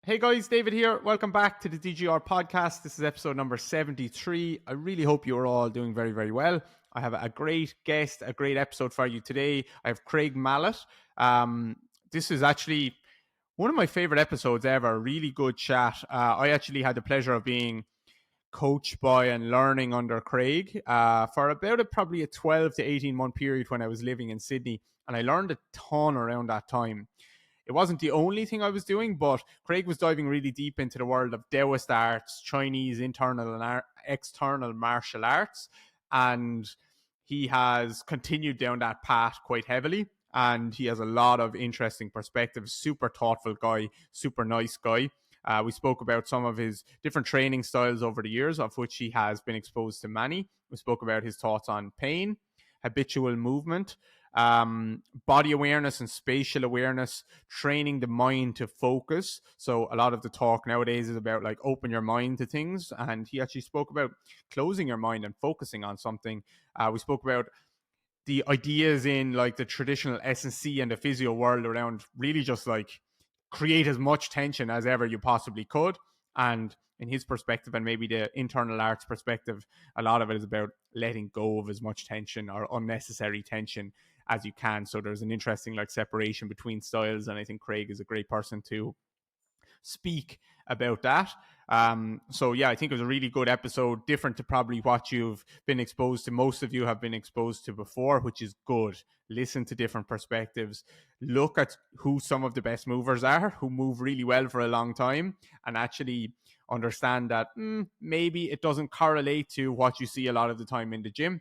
Hey guys, David here. Welcome back to the DGR podcast. This is episode number 73. I really hope you're all doing very, very well. I have a great guest, a great episode for you today. I have Craig Mallett. This is actually one of my favorite episodes ever. Really good chat. I actually had the pleasure of being coached by and learning under Craig for about probably a 12 to 18 month period when I was living in Sydney. And I learned a ton around that time. It wasn't the only thing I was doing, but Craig was diving really deep into the world of Daoist arts, Chinese internal and external martial arts, and he has continued down that path quite heavily. And he has a lot of interesting perspectives. Super thoughtful guy, super nice guy. We spoke about some of his different training styles over the years, of which he has been exposed to many. We spoke about his thoughts on pain, habitual movement, body awareness and spatial awareness, training the mind to focus. So a lot of the talk nowadays is about like open your mind to things, and he actually spoke about closing your mind and focusing on something. We spoke about the ideas in like the traditional S&C and the physio world around really just like create as much tension as ever you possibly could. And in his perspective, and maybe the internal arts perspective, a lot of it is about letting go of as much tension or unnecessary tension as you can. So there's an interesting like separation between styles, and I think Craig is a great person to speak about that. So yeah, I think it was a really good episode, different to probably what you've been exposed to. Most of you have been exposed to before, which is good. Listen to different perspectives. Look at who some of the best movers are, who move really well for a long time, and actually understand that maybe it doesn't correlate to what you see a lot of the time in the gym.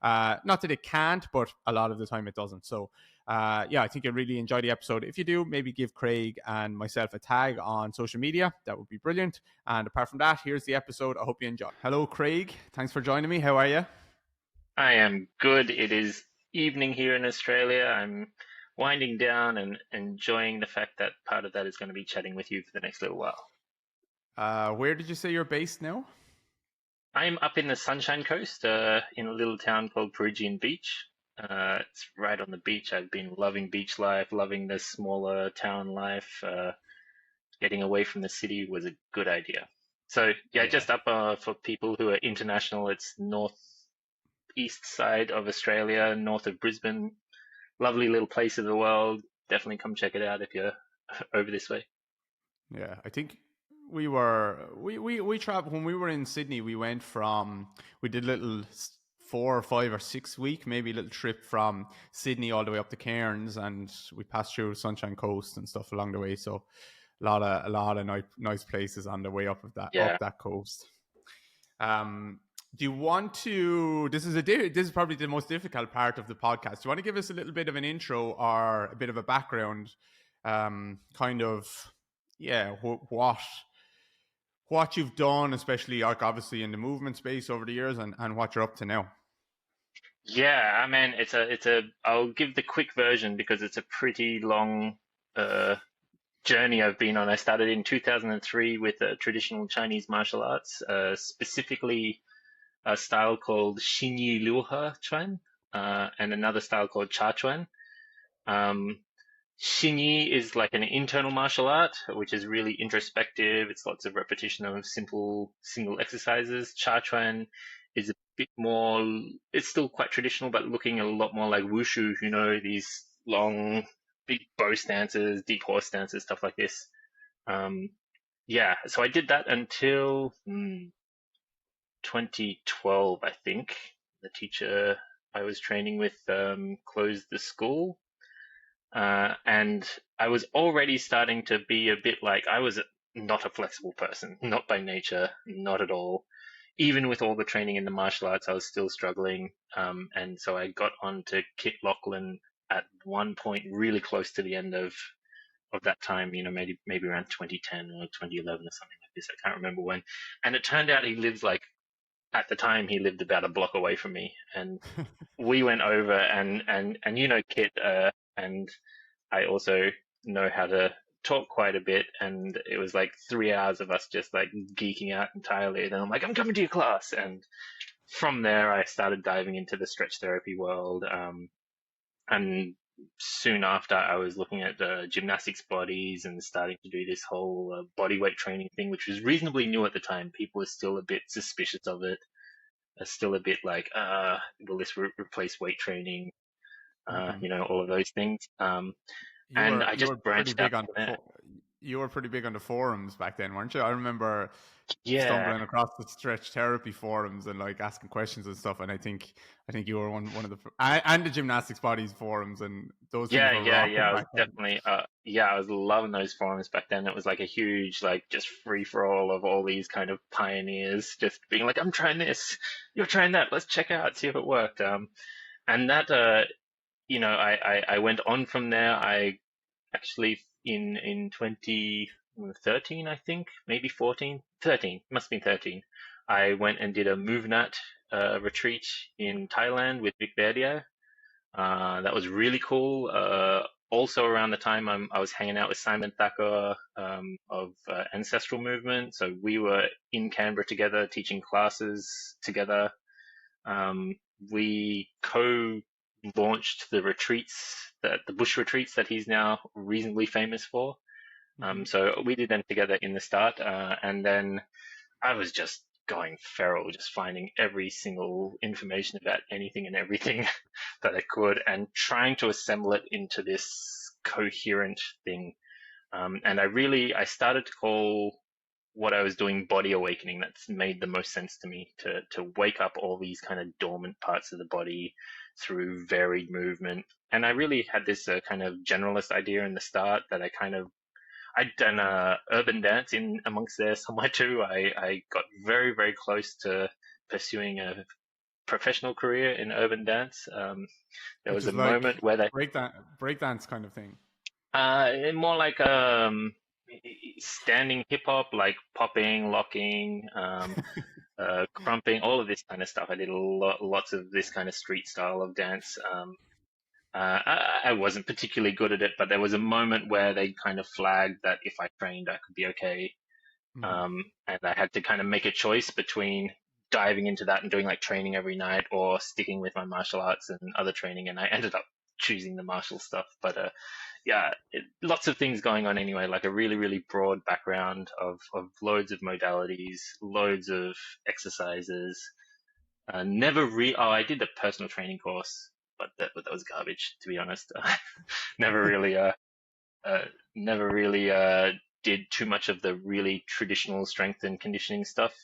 Not that it can't, but a lot of the time it doesn't. So yeah, I think you'll really enjoy the episode. If you do, maybe give Craig and myself a tag on social media. That would be brilliant. And apart from that, here's the episode. I hope you enjoy. Hello, Craig. Thanks for joining me. How are you? I am good. It is evening here in Australia. I'm winding down and enjoying the fact that part of that is going to be chatting with you for the next little while. Where did you say you're based now? I'm up in the Sunshine Coast, in a little town called Peregian Beach. It's right on the beach. I've been loving beach life, loving the smaller town life. Getting away from the city was a good idea. So yeah, Yeah. just up for people who are international, it's northeast side of Australia, north of Brisbane. Lovely little place of the world. Definitely come check it out if you're over this way. Yeah, I think we traveled when we were in Sydney. We did a little 4 or 5 or 6 week, maybe a little trip from Sydney all the way up to Cairns, and we passed through Sunshine Coast and stuff along the way. So a lot of nice places on the way Yeah. up that coast. Do you want to? This is probably the most difficult part of the podcast. Do you want to give us a little bit of an intro or a bit of a background, kind of, yeah, what you've done, especially like obviously in the movement space over the years, and what you're up to now. Yeah, I mean, I'll give the quick version because it's a pretty long journey I've been on. I started in 2003 with traditional Chinese martial arts, specifically a style called Xinyi Liuhe Chuan, and another style called Cha Chuan. Um, Xinyi is like an internal martial art, which is really introspective. It's lots of repetition of simple single exercises. Cha Chuan is a bit more, it's still quite traditional, but looking a lot more like wushu, these long, big bow stances, deep horse stances, stuff like this. Um, yeah, so I did that until 2012, I think. The teacher I was training with closed the school. And I was already starting to be a bit like, I was not a flexible person, not by nature, not at all. Even with all the training in the martial arts, I was still struggling. And so I got on to Kit Lachlan at one point, really close to the end of that time, maybe around 2010 or 2011 or something like this. I can't remember when. And it turned out he lives at the time, he lived about a block away from me. And we went over and Kit, and I also know how to talk quite a bit, and it was like 3 hours of us just like geeking out entirely. And then I'm like, I'm coming to your class, and from there I started diving into the stretch therapy world, and soon after, I was looking at gymnastics bodies and starting to do this whole body weight training thing, which was reasonably new at the time. People were still a bit suspicious of it, are still a bit like, will this replace weight training? Hmm. All of those things. You And were I you just were pretty branched out big on from there. you were pretty big on the forums back then, weren't you? I remember Yeah, stumbling across the stretch therapy forums and like asking questions and stuff. And I think you were one of the and the gymnastics bodies forums, and those things were yeah. rocking I was back then. definitely, I was loving those forums back then. It was like a huge, like, just free for all of all these kind of pioneers just being like, I'm trying this, you're trying that, let's check out, see if it worked. And that, I went on from there. I actually in 2013, I think, maybe 14, 13, must have been 13. I went and did a MoveNat retreat in Thailand with Vic Verdia. That was really cool. Also around the time I was hanging out with Simon Thacker of Ancestral Movement. So we were in Canberra together, teaching classes together. Um, we co-launched the retreats, the bush retreats that he's now reasonably famous for. Hmm. So we did them together in the start, and then I was just going feral, just finding every single information about anything and everything that I could, and trying to assemble it into this coherent thing. And I started to call what I was doing body awakening. That's made the most sense to me, to wake up all these kind of dormant parts of the body through varied movement. And I really had this kind of generalist idea in the start that I'd done urban dance in amongst there somewhere too. I got very, very close to pursuing a professional career in urban dance. There Which was a is like moment where they, breakdance kind of thing. more like standing hip hop, like popping, locking, crumping, all of this kind of stuff. I did lots of this kind of street style of dance. I wasn't particularly good at it, but there was a moment where they kind of flagged that if I trained, I could be okay. Hmm. And I had to kind of make a choice between diving into that and doing like training every night or sticking with my martial arts and other training. And I ended up choosing the martial stuff. But yeah, lots of things going on anyway, like a really, really broad background of loads of modalities, loads of exercises. I did the personal training course, but that was garbage, to be honest. Never really, uh, never really did too much of the really traditional strength and conditioning stuff.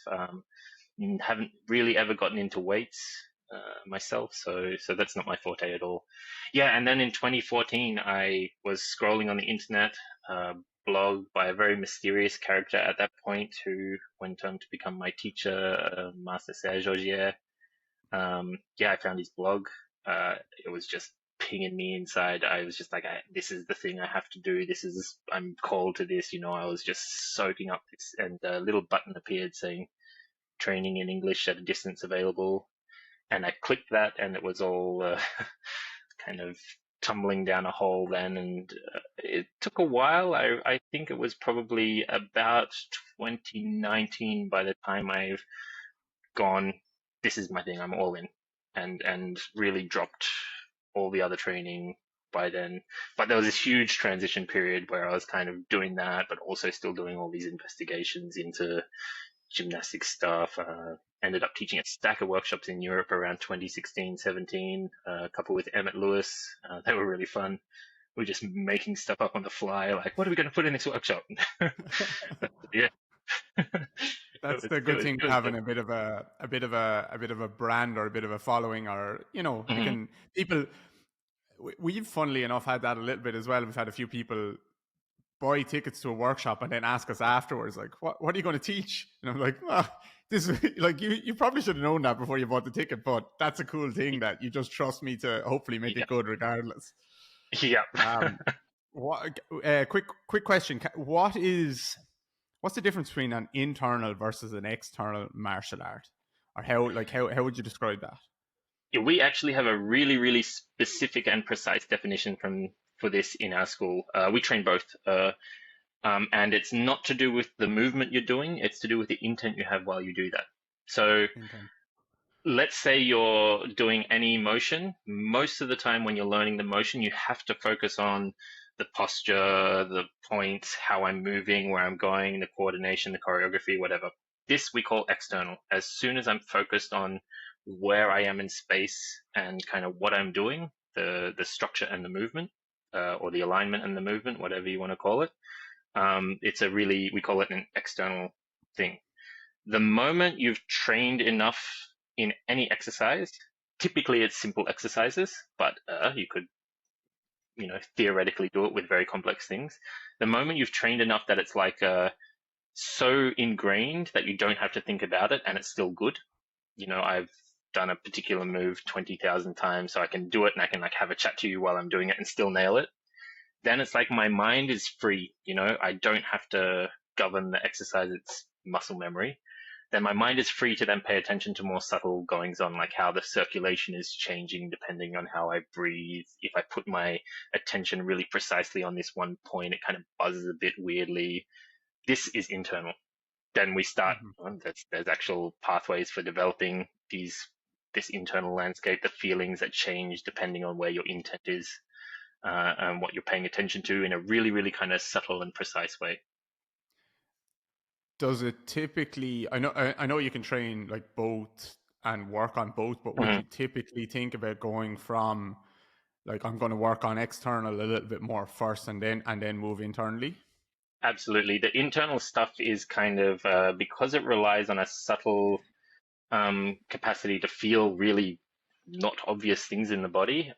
Haven't really ever gotten into weights myself, so that's not my forte at all. Yeah, and then in 2014, I was scrolling on the internet, blog by a very mysterious character at that point who went on to become my teacher, Master Serge Augier. Yeah, I found his blog. It was just pinging me inside. I was just like, this is the thing I have to do. I'm called to this. I was just soaking up this, and a little button appeared saying training in English at a distance available. And I clicked that, and it was all kind of tumbling down a hole then. And it took a while. I think it was probably about 2019 by the time I've gone, this is my thing, I'm all in, and really dropped all the other training by then. But there was this huge transition period where I was kind of doing that, but also still doing all these investigations into gymnastic stuff. Ended up teaching a stack of workshops in Europe around 2016, 17, a couple with Emmett Lewis. They were really fun. We were just making stuff up on the fly, like, what are we going to put in this workshop? Yeah. it That's was, the it good was, thing, it was having a bit of a brand or a bit of a following, or it Mhm. can people. We've funnily enough had that a little bit as well. We've had a few people buy tickets to a workshop and then ask us afterwards, like, what are you going to teach? And I'm like, this is like, you probably should have known that before you bought the ticket, but that's a cool thing that you just trust me to hopefully make Yeah. it good regardless. Yeah. Um, quick question: what's the difference between an internal versus an external martial art, or how would you describe that? Yeah, we actually have a really, really specific and precise definition for this in our school. We train both, and it's not to do with the movement you're doing; it's to do with the intent you have while you do that. So Intent. let's say you're doing any motion. Most of the time when you're learning the motion, you have to focus on the posture, the points, how I'm moving, where I'm going, the coordination, the choreography, whatever. This we call external. As soon as I'm focused on where I am in space and kind of what I'm doing, the structure and the movement, or the alignment and the movement, whatever you want to call it, it's a really, we call it an external thing. The moment you've trained enough in any exercise, typically it's simple exercises, but you could, theoretically do it with very complex things. The moment you've trained enough that it's like so ingrained that you don't have to think about it and it's still good. I've done a particular move 20,000 times, so I can do it and I can like have a chat to you while I'm doing it and still nail it. Then it's like my mind is free. I don't have to govern the exercise, it's muscle memory. Then my mind is free to then pay attention to more subtle goings on, like how the circulation is changing depending on how I breathe. If I put my attention really precisely on this one point, it kind of buzzes a bit weirdly. This is internal. Then we start, Hmm. there's actual pathways for developing this internal landscape, the feelings that change depending on where your intent is, and what you're paying attention to in a really, really kind of subtle and precise way. Does it typically? I know you can train like both and work on both, but would Mhm. you typically think about going from like I'm going to work on external a little bit more first, and then move internally? Absolutely. The internal stuff is kind of because it relies on a subtle capacity to feel really not obvious things in the body.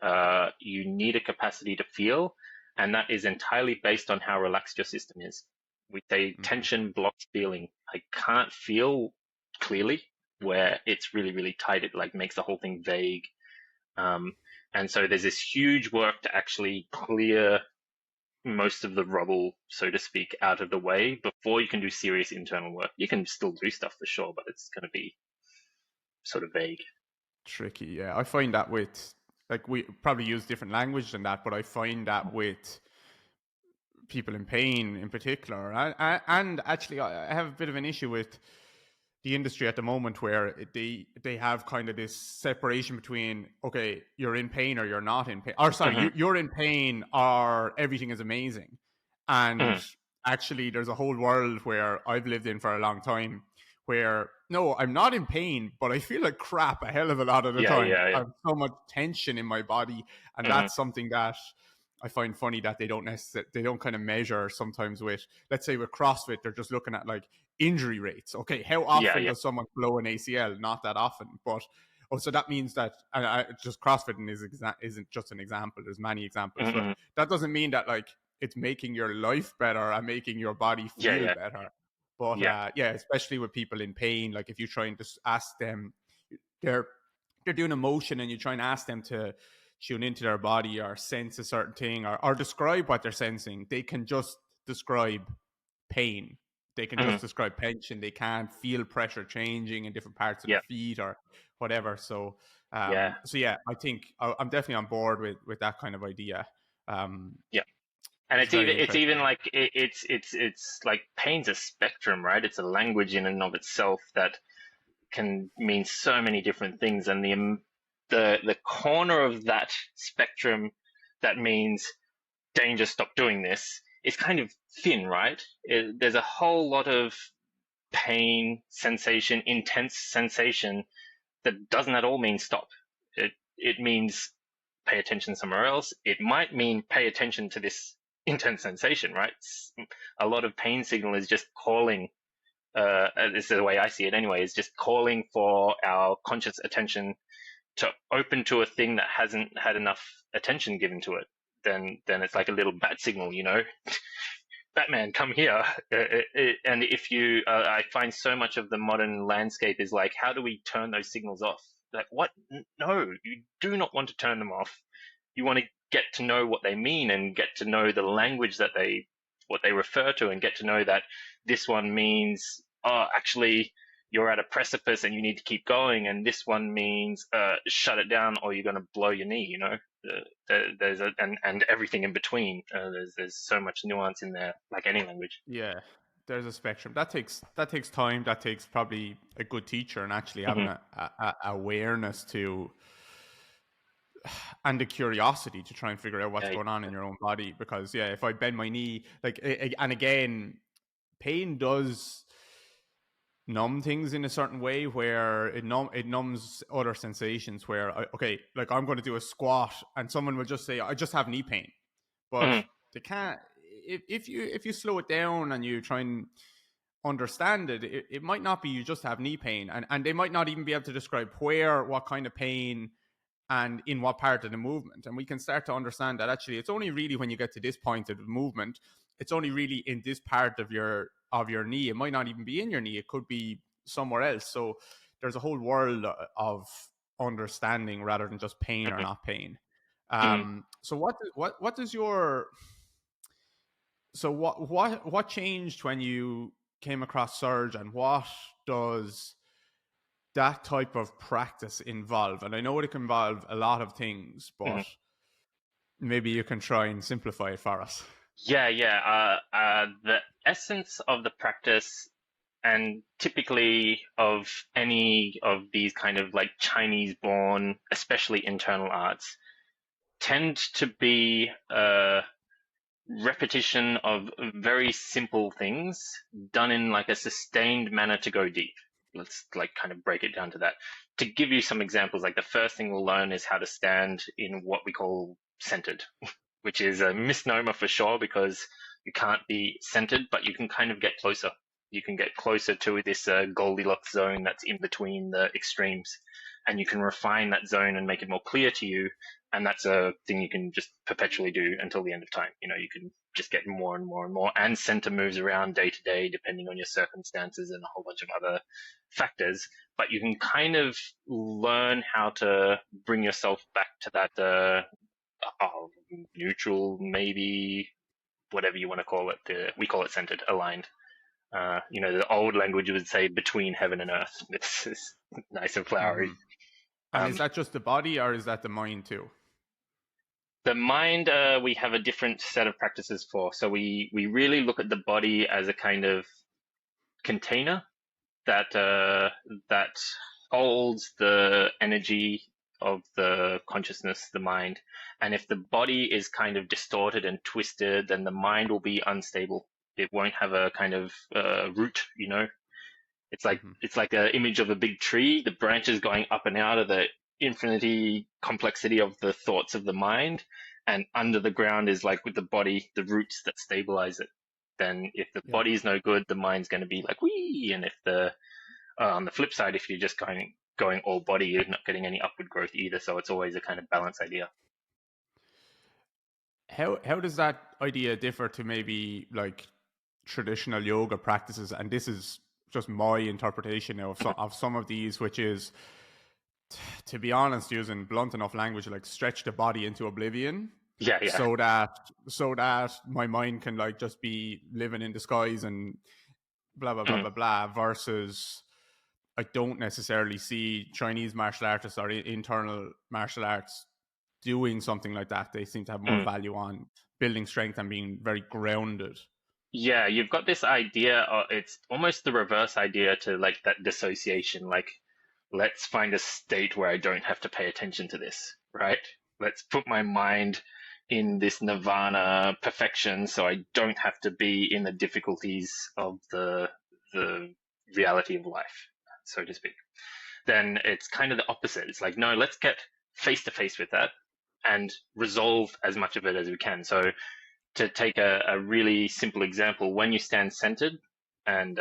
You need a capacity to feel, and that is entirely based on how relaxed your system is. We say Hmm. tension blocks feeling. I can't feel clearly where it's really, really tight. It like makes the whole thing vague. Um, and so there's this huge work to actually clear most of the rubble, so to speak, out of the way before you can do serious internal work. You can still do stuff for sure, but it's going to be sort of vague. Tricky, yeah. I find that with like we probably use different language than that, but I find that with people in pain in particular. And actually, I have a bit of an issue with the industry at the moment where they have kind of this separation between, okay, you're in pain or you're not in pain, or sorry, Hmm. you're in pain or everything is amazing. And Hmm. actually, there's a whole world where I've lived in for a long time where no, I'm not in pain, but I feel like crap a hell of a lot of the Yeah, time. yeah, I yeah. have so much tension in my body, and Hmm. that's something that I find funny that they don't kind of measure sometimes with, let's say with CrossFit, they're just looking at like injury rates. Okay, how Yeah, often yeah. does someone blow an ACL? Not that often, but oh, so that means that just CrossFitting isn't just an example. There's many examples, but Hmm. that doesn't mean that like it's making your life better and making your body Yeah, feel yeah, better. But yeah. yeah, especially with people in pain, like if you try and just ask them, they're they're doing a motion and you try and ask them to tune into their body or sense a certain thing or describe what they're sensing, they can just describe pain. They can Hmm. just describe tension. They can't feel pressure changing in different parts of their Yeah, feet or whatever. yeah, So yeah, I think I'm definitely on board with that kind of idea. Um, yeah. And it's it's very even interesting. like it's like pain's a spectrum, right? It's a language in and of itself that can mean so many different things, and the corner of that spectrum that means danger, stop doing this, is kind of thin, right? There's a whole lot of pain, sensation, intense sensation that doesn't at all mean stop. It means pay attention somewhere else. It might mean pay attention to this intense sensation, right? A lot of pain signal is just calling. This is the way I see it anyway. Is just calling for our conscious attention to open to a thing that hasn't had enough attention given to it. Then it's like a little bat signal. Batman, come here. And if you, I find so much of the modern landscape is like, how do we turn those signals off? Like, what? No, you do not want to turn them off. You want to get to know what they mean and get to know the language what they refer to, and get to know that this one means, oh, actually, you're at a precipice and you need to keep going, and this one means, shut it down or you're going to blow your knee. There's and everything in between. There's so much nuance in there, like any language. Yeah. there's a spectrum that takes time. That takes probably a good teacher and actually having Hmm. a awareness to and the curiosity to try and figure out what's Yeah, going on in your own body. Because yeah, if I bend my knee, like, and again, pain does numb things in a certain way where it numbs other sensations. Where okay, like I'm going to do a squat and someone will just say I just have knee pain, but hmm. they can't. If you slow it down and you try and understand it might not be you just have knee pain, and they might not even be able to describe where, what kind of pain, and in what part of the movement. And we can start to understand that actually it's only really when you get to this point of the movement, it's only really in this part of your knee. It might not even be in your knee, it could be somewhere else. So there's a whole world of understanding rather than just pain or Hmm. not pain. Hmm. So what does your so what changed when you came across Surge, and what does that type of practice involve? And I know it can involve a lot of things, Hmm. but maybe you can try and simplify it for us. Yeah, yeah. The essence of the practice, and typically of any of these kind of like Chinese born, especially internal arts, tend to be repetition of very simple things done in like a sustained manner to go deep. Let's like kind of break it down to that. To give you some examples, like the first thing we'll learn is how to stand in what we call centered, which is a misnomer for sure because you can't be centered, but you can kind of get closer. You can get closer to this Goldilocks zone that's in between the extremes, and you can refine that zone and make it more clear to you. And that's a thing you can just perpetually do until the end of time. You know, you can just get more and more and more, and center moves around day to day depending on your circumstances and a whole bunch of other factors. But you can kind of learn how to bring yourself back to that oh, neutral, maybe whatever you want to call it. We call it centered, aligned. The old language would say between heaven and earth. This is nice and flowery. Hmm. And is Um, that just the body, or is that the mind too? the mind, we have a different set of practices for. So we really look at the body as a kind of container that holds the energy of the consciousness, the mind. And if the body is kind of distorted and twisted, then the mind will be unstable. It won't have a kind of root, you know. Hmm. It's like an image of a big tree, the branches going up and out of the infinity complexity of the thoughts of the mind, and under the ground is like with the body, the roots that stabilize it. Then if the Yeah. body's no good, the mind's going to be like wee, and if the on the flip side, if you're just going all body, you're not getting any upward growth either. So it's always a kind of balance idea. How does that idea differ to maybe like traditional yoga practices? And this is just my interpretation of some of these, which is, to be honest, using blunt enough language, like stretch the body into oblivion, Yeah, yeah. so that my mind can like just be living in the skies and blah blah blah Mhm. blah blah. Versus, I don't necessarily see Chinese martial artists or internal martial arts doing something like that. They seem to have more Mhm. value on building strength and being very grounded. Yeah, you've got this idea, it's almost the reverse idea to like that dissociation. Like, let's find a state where I don't have to pay attention to this, right? Let's put my mind in this nirvana perfection so I don't have to be in the difficulties of the reality of life, so to speak. Then it's kind of the opposite. It's like, no, let's get face to face with that and resolve as much of it as we can. So to take a really simple example, when you stand centered and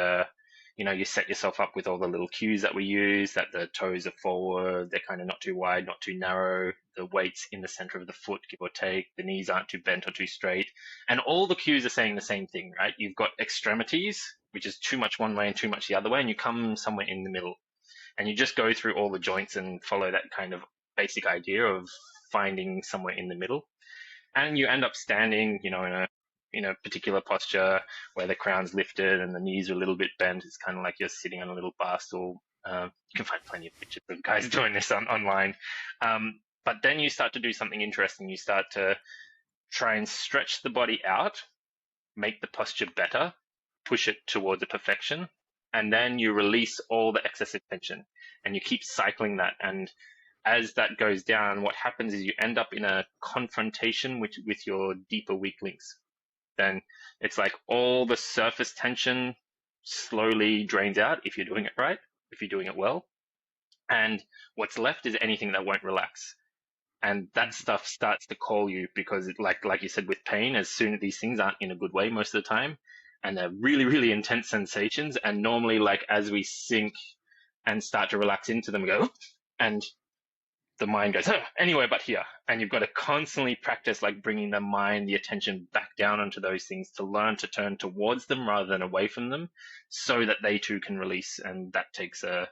you set yourself up with all the little cues that we use, that the toes are forward, they're kind of not too wide, not too narrow, the weight's in the center of the foot, give or take, the knees aren't too bent or too straight, and all the cues are saying the same thing, right? You've got extremities, which is too much one way and too much the other way, and you come somewhere in the middle, and you just go through all the joints and follow that kind of basic idea of finding somewhere in the middle, and you end up standing, in a particular posture where the crown's lifted and the knees are a little bit bent. It's kind of like you're sitting on a little bar stool. You can find plenty of pictures of guys doing this online. But then you start to do something interesting. You start to try and stretch the body out, make the posture better, push it towards a perfection. And then you release all the excessive tension and you keep cycling that. And as that goes down, what happens is you end up in a confrontation with your deeper weak links. Then it's like all the surface tension slowly drains out if you're doing it right, if you're doing it well. And what's left is anything that won't relax. And that stuff starts to call you because like you said, with pain, as soon as these things aren't in a good way most of the time, and they're really, really intense sensations. And normally, like as we sink and start to relax into them, go, and the mind goes, oh, anywhere but here. And you've got to constantly practice like bringing the mind, the attention back down onto those things to learn to turn towards them rather than away from them so that they too can release. And that takes a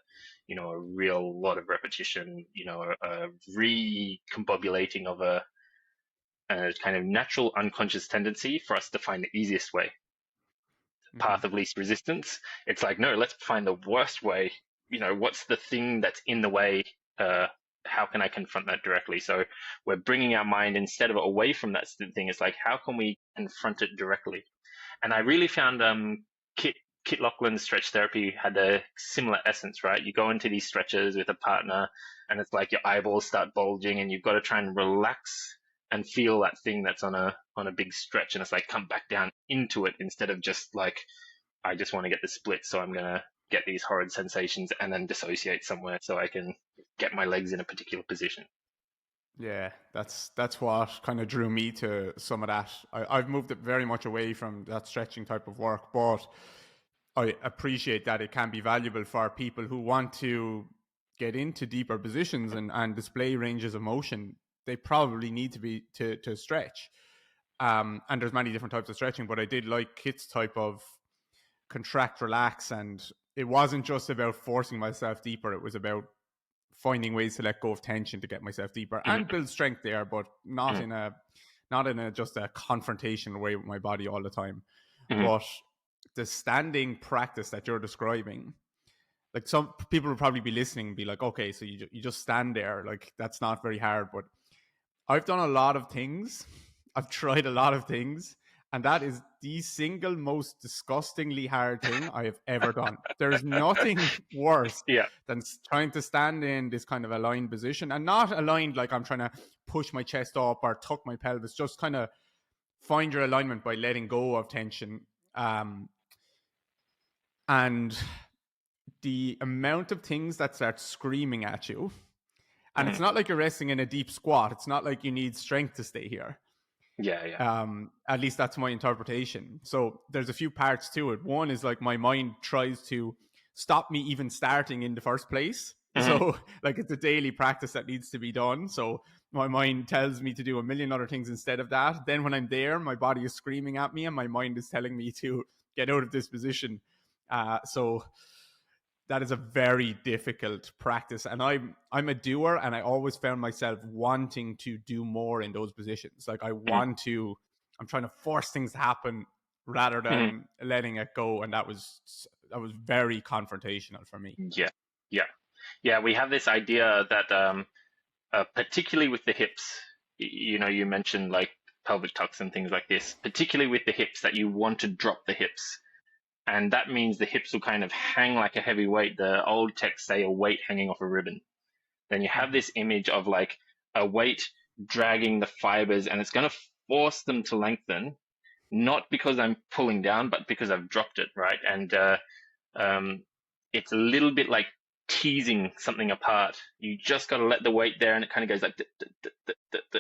real lot of repetition, a recombobulating of a kind of natural unconscious tendency for us to find the easiest way, path of least resistance. It's like, no, let's find the worst way. What's the thing that's in the way? How can I confront that directly? So we're bringing our mind instead of away from that thing. It's like, how can we confront it directly? And I really found Kit Laughlin's stretch therapy had a similar essence, right? You go into these stretches with a partner and it's like your eyeballs start bulging and you've got to try and relax and feel that thing that's on a big stretch. And it's like, come back down into it instead of just like, I just want to get the split. So I'm going to get these horrid sensations and then dissociate somewhere so I can get my legs in a particular position. Yeah, that's what kind of drew me to some of that. I've moved it very much away from that stretching type of work, but I appreciate that it can be valuable for people who want to get into deeper positions and display ranges of motion. They probably need to be to stretch. And there's many different types of stretching, but I did like Kit's type of contract, relax, and it wasn't just about forcing myself deeper. It was about finding ways to let go of tension to get myself deeper and build strength there, but not in a just a confrontational way with my body all the time. But the standing practice that you're describing, like some people will probably be listening and be like, okay, so you just stand there, like that's not very hard. But I've done a lot of things. I've tried a lot of things. And that is the single most disgustingly hard thing I have ever done. There's nothing worse than trying to stand in this kind of aligned position, and not aligned like I'm trying to push my chest up or tuck my pelvis, just kind of find your alignment by letting go of tension. And the amount of things that start screaming at you, and it's not like you're resting in a deep squat. It's not like you need strength to stay here. Yeah. At least that's my interpretation. So there's a few parts to it. One is like my mind tries to stop me even starting in the first place. So like it's a daily practice that needs to be done. So my mind tells me to do a million other things instead of that. Then when I'm there, my body is screaming at me and my mind is telling me to get out of this position. So that is a very difficult practice, and I'm a doer, and I always found myself wanting to do more in those positions. Like I'm trying to force things to happen rather than letting it go, and that was very confrontational for me. Yeah. We have this idea that particularly with the hips, you mentioned like pelvic tucks and things like this, particularly with the hips, that you want to drop the hips. And that means the hips will kind of hang like a heavy weight. The old texts say a weight hanging off a ribbon. Then you have this image of like a weight dragging the fibers, and it's going to force them to lengthen, not because I'm pulling down, but because I've dropped it, right? And it's a little bit like teasing something apart. You just got to let the weight there, and it kind of goes like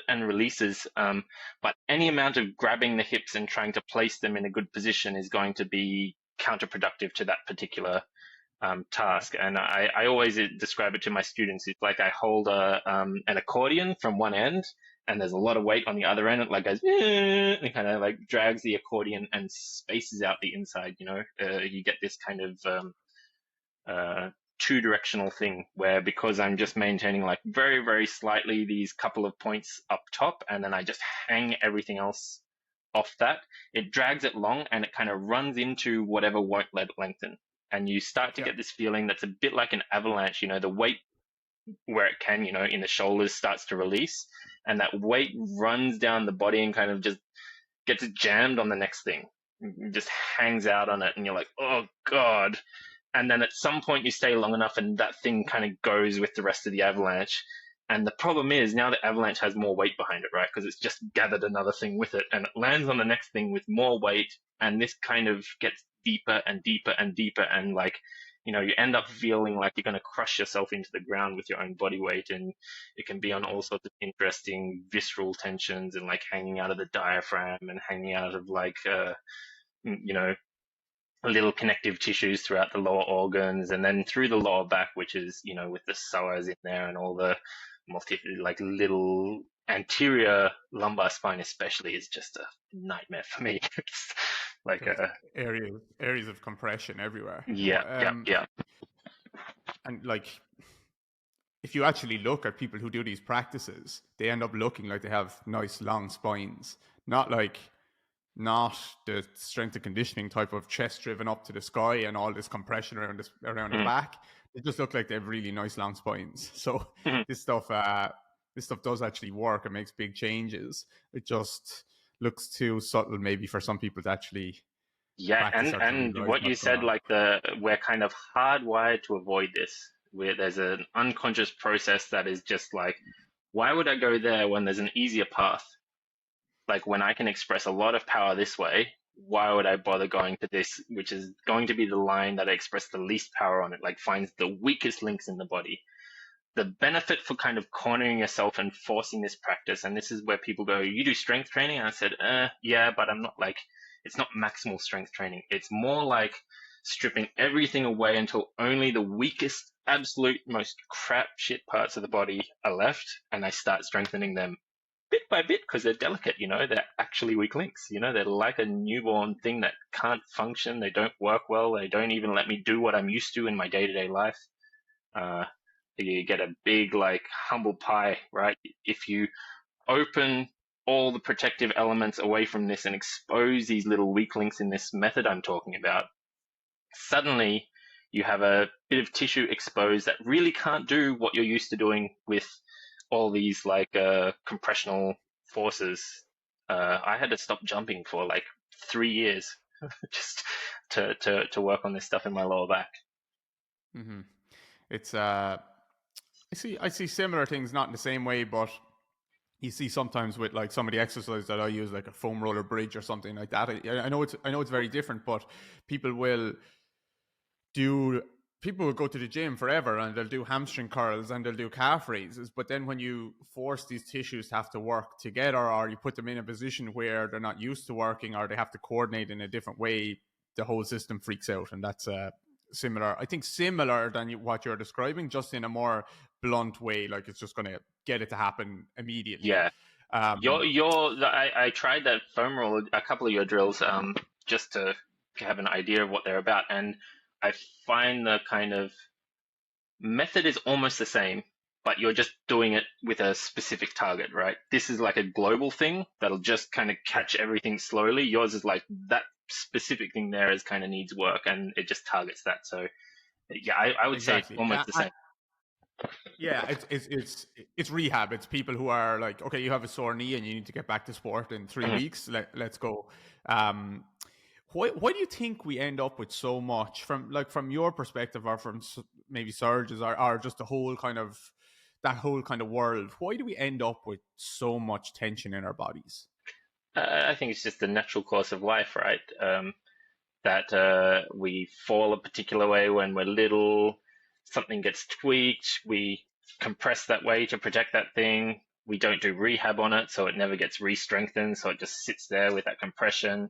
and releases. But any amount of grabbing the hips and trying to place them in a good position is going to be counterproductive to that particular task. And I always describe it to my students. It's like I hold an accordion from one end, and there's a lot of weight on the other end. It like goes, and it kind of like drags the accordion and spaces out the inside. You get this kind of two-directional thing where, because I'm just maintaining like very, very slightly these couple of points up top, and then I just hang everything else off that, it drags it long and it kind of runs into whatever won't let it lengthen. And you start to get this feeling that's a bit like an avalanche. The weight where it can, in the shoulders starts to release, and that weight runs down the body and kind of just gets jammed on the next thing. just hangs out on it, and you're like, oh God. And then at some point you stay long enough and that thing kind of goes with the rest of the avalanche. And the problem is now the avalanche has more weight behind it, right? Because it's just gathered another thing with it and it lands on the next thing with more weight. And this kind of gets deeper and deeper and deeper. And like, you end up feeling like you're going to crush yourself into the ground with your own body weight. And it can be on all sorts of interesting visceral tensions and like hanging out of the diaphragm and hanging out of like, you know, little connective tissues throughout the lower organs and then through the lower back, which is, with the psoas in there and all the like little anterior lumbar spine especially is just a nightmare for me. It's like areas of compression everywhere. Yeah. And like, if you actually look at people who do these practices, they end up looking like they have nice long spines, not the strength and conditioning type of chest driven up to the sky and all this compression around the back. They just look like they have really nice long spines. So this stuff does actually work. It makes big changes. It just looks too subtle maybe for some people to actually and what you said, like we're kind of hardwired to avoid this, where there's an unconscious process that is just like, why would I go there when there's an easier path? Like when I can express a lot of power this way, why would I bother going to this, which is going to be the line that I express the least power on? It like finds the weakest links in the body. The benefit for kind of cornering yourself and forcing this practice, and this is where people go, you do strength training? And I said, yeah, but I'm not like, it's not maximal strength training. It's more like stripping everything away until only the weakest, absolute, most crap shit parts of the body are left, and I start strengthening them bit by bit because they're delicate, they're actually weak links, they're like a newborn thing that can't function. They don't work well. They don't even let me do what I'm used to in my day-to-day life. You get a big, like, humble pie, right? If you open all the protective elements away from this and expose these little weak links in this method I'm talking about, suddenly you have a bit of tissue exposed that really can't do what you're used to doing with all these like compressional forces. I had to stop jumping for like 3 years just to work on this stuff in my lower back. Mm-hmm. It's I see similar things, not in the same way, but you see sometimes with like some of the exercises that I use, like a foam roller bridge or something like that. I know it's very different, but people will go to the gym forever and they'll do hamstring curls and they'll do calf raises. But then when you force these tissues to have to work together, or you put them in a position where they're not used to working, or they have to coordinate in a different way, the whole system freaks out. And that's similar than what you're describing, just in a more blunt way. Like it's just going to get it to happen immediately. Yeah. I tried that foam roll, a couple of your drills, just to have an idea of what they're about. And I find the kind of method is almost the same, but you're just doing it with a specific target, right? This is like a global thing that'll just kind of catch everything slowly. Yours is like that specific thing there is kind of needs work and it just targets that. So yeah, I would say it's almost the same. Yeah, it's rehab. It's people who are like, okay, you have a sore knee and you need to get back to sport in 3 weeks. Let's go. Why do you think we end up with so much, from your perspective, or from maybe Serge's, or just that whole kind of world? Why do we end up with so much tension in our bodies? I think it's just the natural course of life, right? That we fall a particular way when we're little. Something gets tweaked, we compress that way to protect that thing. We don't do rehab on it, so it never gets re-strengthened, so it just sits there with that compression.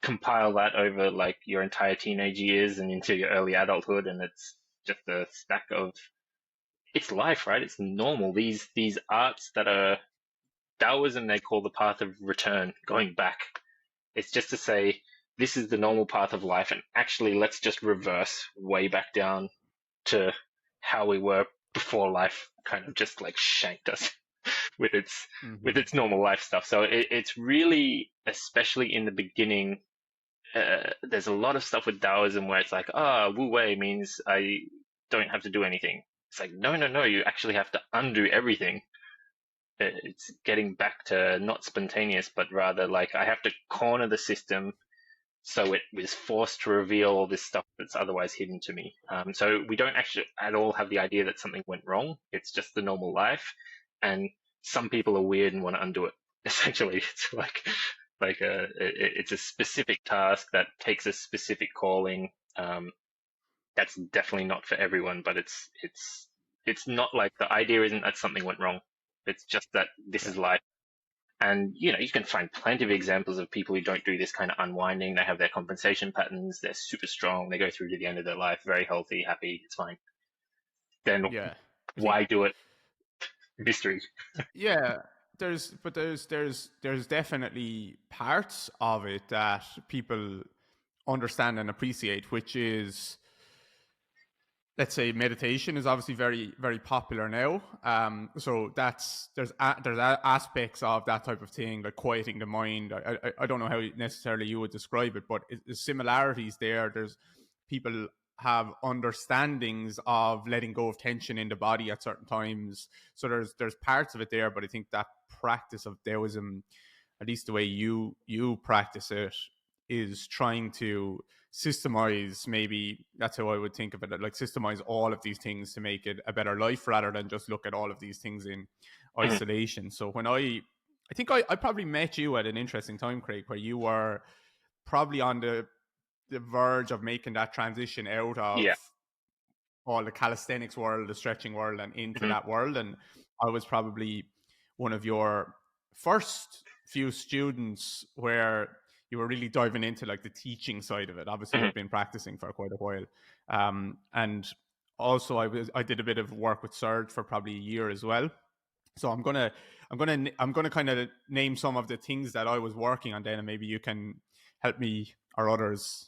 Compile that over like your entire teenage years and into your early adulthood, and it's just a stack of, it's life, right? It's normal. These arts that are Daoism, they call the path of return, going back. It's just to say, this is the normal path of life, and actually let's just reverse way back down to how we were before life kind of just like shanked us with its normal life stuff. So it's really, especially in the beginning, there's a lot of stuff with Daoism where it's like, Wu Wei means I don't have to do anything. It's like, no, you actually have to undo everything. It's getting back to not spontaneous, but rather like I have to corner the system So it was forced to reveal all this stuff that's otherwise hidden to me. So we don't actually at all have the idea that something went wrong. It's just the normal life. And some people are weird and want to undo it. Essentially, it's it's a specific task that takes a specific calling. That's definitely not for everyone, but it's not like the idea isn't that something went wrong. It's just that this Yeah. is life. And, you can find plenty of examples of people who don't do this kind of unwinding. They have their compensation patterns. They're super strong. They go through to the end of their life, very healthy, happy. It's fine. Then Yeah. I think why do it? Mystery. yeah, there's definitely parts of it that people understand and appreciate, which is, let's say, meditation is obviously very very popular now. So there's aspects of that type of thing, like quieting the mind. I don't know how necessarily you would describe it, but there's similarities there. There's people have understandings of letting go of tension in the body at certain times. So there's parts of it there, but I think that practice of Taoism, at least the way you practice it, is trying to systemize, maybe that's how I would think of it, like systemize all of these things to make it a better life rather than just look at all of these things in Mhm. isolation. So when I think I probably met you at an interesting time, Craig, where you were probably on the verge of making that transition out Yeah. of all the calisthenics world, the stretching world, and into Mhm. that world. And I was probably one of your first few students where you were really diving into like the teaching side of it. Obviously, Mhm. I've been practicing for quite a while, and also I did a bit of work with Surge for probably a year as well. So I'm gonna kind of name some of the things that I was working on then, and maybe you can help me or others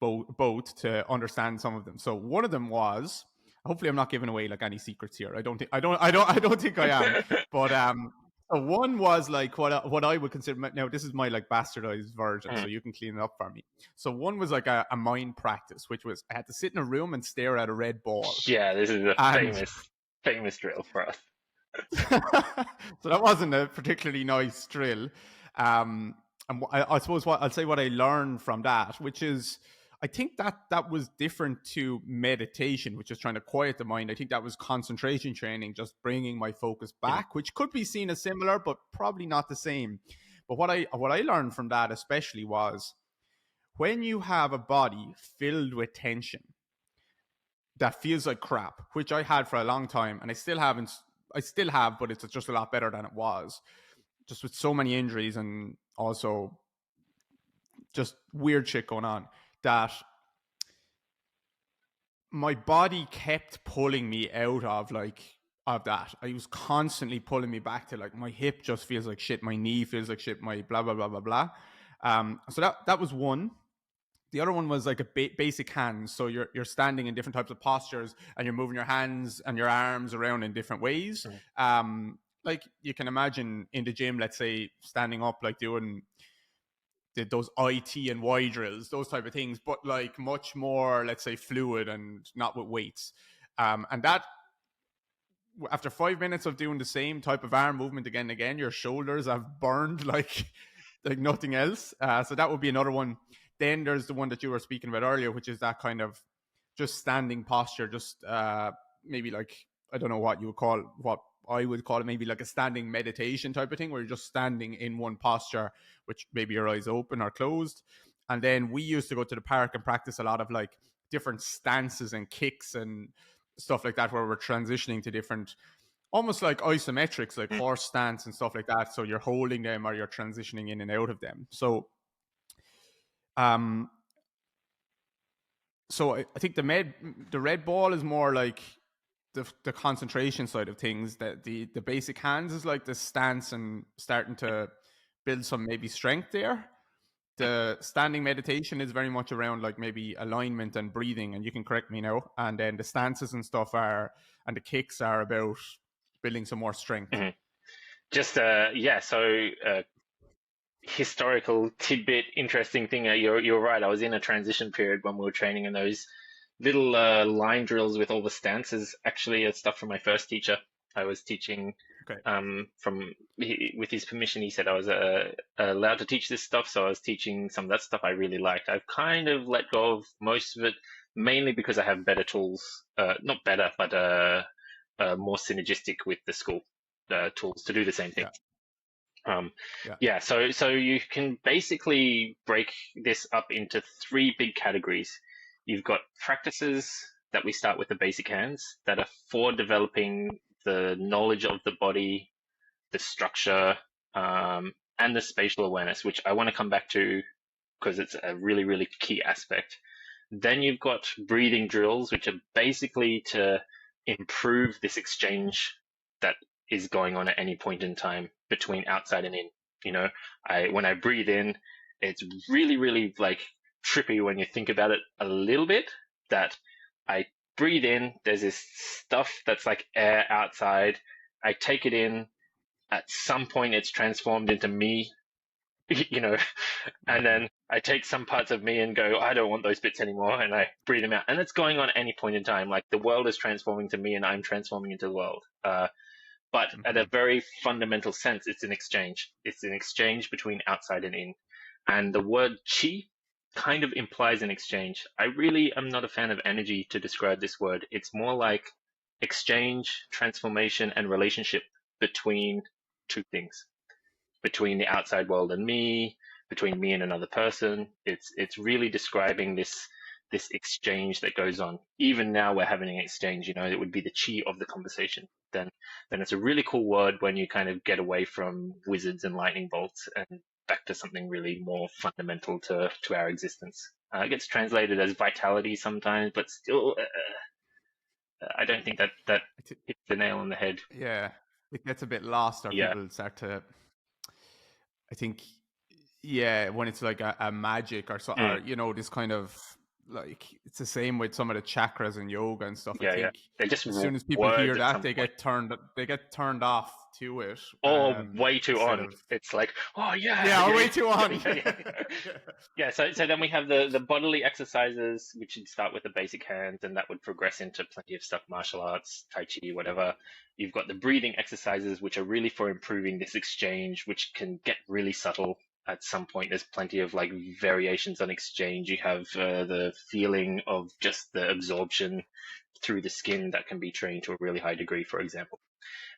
both to understand some of them. So one of them was, hopefully I'm not giving away like any secrets here. I don't think I am. But so one was like what I would consider, now this is my like bastardized version, Mhm. so you can clean it up for me. So one was like a mind practice, which was I had to sit in a room and stare at a red ball. Yeah, this is a And famous drill for us. so that wasn't a particularly nice drill. And I suppose what I'll say what I learned from that, which is I think that was different to meditation, which is trying to quiet the mind. I think that was concentration training, just bringing my focus Mhm. back, which could be seen as similar, but probably not the same. But what I learned from that especially was when you have a body filled with tension that feels like crap, which I had for a long time, and I still haven't. I still have, but it's just a lot better than it was. Just with so many injuries and also just weird shit going on, that my body kept pulling me out of of that. I was constantly pulling me back to like my hip just feels like shit, my knee feels like shit, my blah blah blah blah blah. So that was one. The other one was like a basic hands. So you're standing in different types of postures and you're moving your hands and your arms around in different ways. Mhm. Like you can imagine in the gym, let's say standing up, like doing those IT and Y drills, those type of things, but like much more, let's say, fluid and not with weights. And that after 5 minutes of doing the same type of arm movement again and again, your shoulders have burned like nothing else. So that would be another one. Then there's the one that you were speaking about earlier, which is that kind of just standing posture, just maybe like I don't know what you would call what I would call it, maybe like a standing meditation type of thing, where you're just standing in one posture, which maybe your eyes open or closed. And then we used to go to the park and practice a lot of like different stances and kicks and stuff like that, where we're transitioning to different, almost like isometrics, like horse stance and stuff like that. So you're holding them or you're transitioning in and out of them. Um, so I think the red ball is more like the concentration side of things. That the basic hands is like the stance and starting to build some maybe strength there. The standing meditation is very much around like maybe alignment and breathing, and you can correct me now. And then the stances and stuff are, and the kicks are about building some more strength. Mhm. Just yeah. So historical tidbit, interesting thing. You're right. I was in a transition period when we were training, and those little line drills with all the stances actually are stuff from my first teacher. I was teaching. Okay. With his permission, he said I was allowed to teach this stuff, so I was teaching some of that stuff I really liked. I've kind of let go of most of it, mainly because I have better tools, not better, but more synergistic with the school tools to do the same thing. Yeah. Um, Yeah. yeah, so you can basically break this up into three big categories. You've got practices that we start with the basic hands that are for developing the knowledge of the body, the structure, and the spatial awareness, which I want to come back to because it's a really, really key aspect. Then you've got breathing drills, which are basically to improve this exchange that is going on at any point in time between outside and in. You know, when I breathe in, it's really, really like trippy when you think about it a little bit that I breathe in, there's this stuff that's like air outside. I take it in. At some point, it's transformed into me, you know, and then I take some parts of me and go, I don't want those bits anymore, and I breathe them out. And it's going on at any point in time. Like the world is transforming to me, and I'm transforming into the world. But at a very fundamental sense, it's an exchange. It's an exchange between outside and in. And the word chi kind of implies an exchange. I really am not a fan of energy to describe this word. It's more like exchange, transformation, and relationship between two things, between the outside world and me, between me and another person. It's really describing this exchange that goes on. Even now we're having an exchange, you know, it would be the chi of the conversation. Then it's a really cool word when you kind of get away from wizards and lightning bolts and back to something really more fundamental to our existence. It gets translated as vitality sometimes, but still, I don't think that hits the nail on the head. Yeah, it gets a bit lost, or Yeah. people start to, I think, yeah, when it's like a magic or so, or Mm. you know, this kind of like it's the same with some of the chakras and yoga and stuff. I Yeah, yeah. think They're just as soon as people hear words at that, some point. they get turned off to it. Or way too Instead on. of It's like, oh yeah, yeah, or yeah, way too on. yeah, yeah. Yeah, so then we have the bodily exercises, which would start with the basic hands, and that would progress into plenty of stuff, martial arts, tai chi, whatever. You've got the breathing exercises, which are really for improving this exchange, which can get really subtle at some point. There's plenty of like variations on exchange. You have the feeling of just the absorption through the skin that can be trained to a really high degree, for example.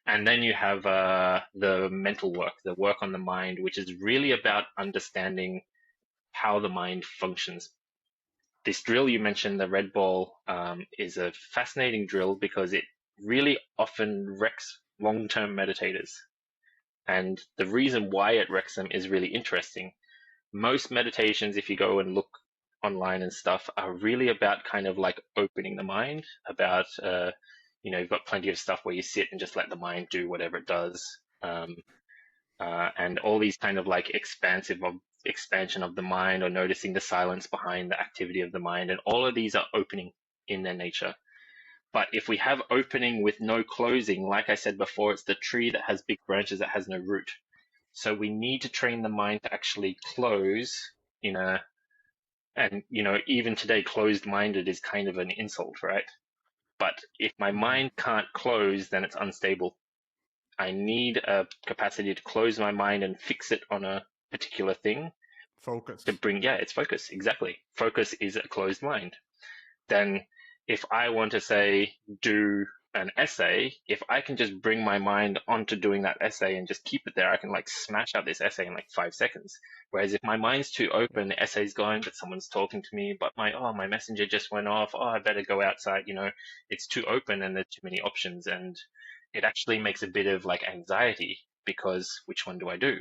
And then you have the mental work, the work on the mind, which is really about understanding how the mind functions. This drill you mentioned, the red ball, is a fascinating drill because it really often wrecks long-term meditators. And the reason why it wrecks them is really interesting. Most meditations, if you go and look online and stuff, are really about kind of like opening the mind, about you've got plenty of stuff where you sit and just let the mind do whatever it does. And all these kind of like expansion of the mind, or noticing the silence behind the activity of the mind, and all of these are opening in their nature. But if we have opening with no closing, like I said before, it's the tree that has big branches that has no root. So we need to train the mind to actually close in a, and even today, closed-minded is kind of an insult, right? But if my mind can't close, then it's unstable. I need a capacity to close my mind and fix it on a particular thing Focus. to bring, yeah, it's focus. Exactly. Focus is a closed mind. Then if I want to say, do an essay, if I can just bring my mind onto doing that essay and just keep it there, I can like smash out this essay in like 5 seconds. Whereas if my mind's too open, the essay's going, but someone's talking to me, but my messenger just went off. Oh, I better go outside. It's too open and there's too many options. And it actually makes a bit of like anxiety because which one do I do?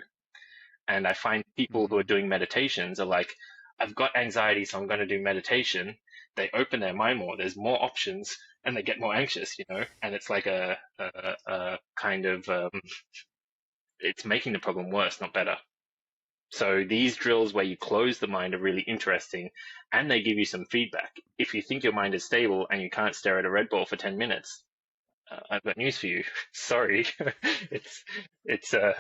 And I find people who are doing meditations are like, I've got anxiety, so I'm going to do meditation. They open their mind more. There's more options, and they get more anxious, And it's like a kind of it's making the problem worse, not better. So these drills where you close the mind are really interesting, and they give you some feedback. If you think your mind is stable and you can't stare at a red ball for 10 minutes, I've got news for you. Sorry, it's a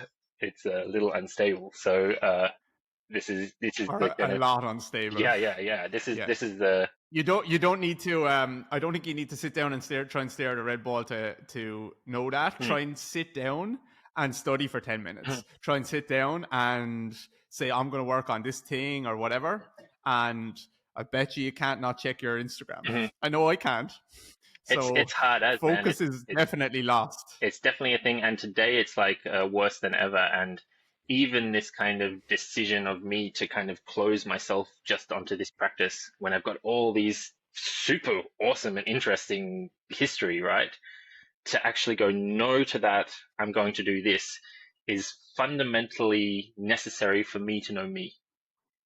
little unstable. So This is Or like a the lot unstable. yeah. This is Yeah. this is the You don't need to I don't think you need to sit down and try and stare at a red ball to know that. mm, Try and sit down and study for 10 minutes. Try and sit down and say I'm going to work on this thing or whatever, and I bet you can't not check your Instagram. mhm. I know I can't. So It's hard as man. focus is definitely lost. It's definitely a thing, and today it's like worse than ever. And even this kind of decision of me to kind of close myself just onto this practice when I've got all these super awesome and interesting history, right? To actually go no to that, I'm going to do this, is fundamentally necessary for me to know me.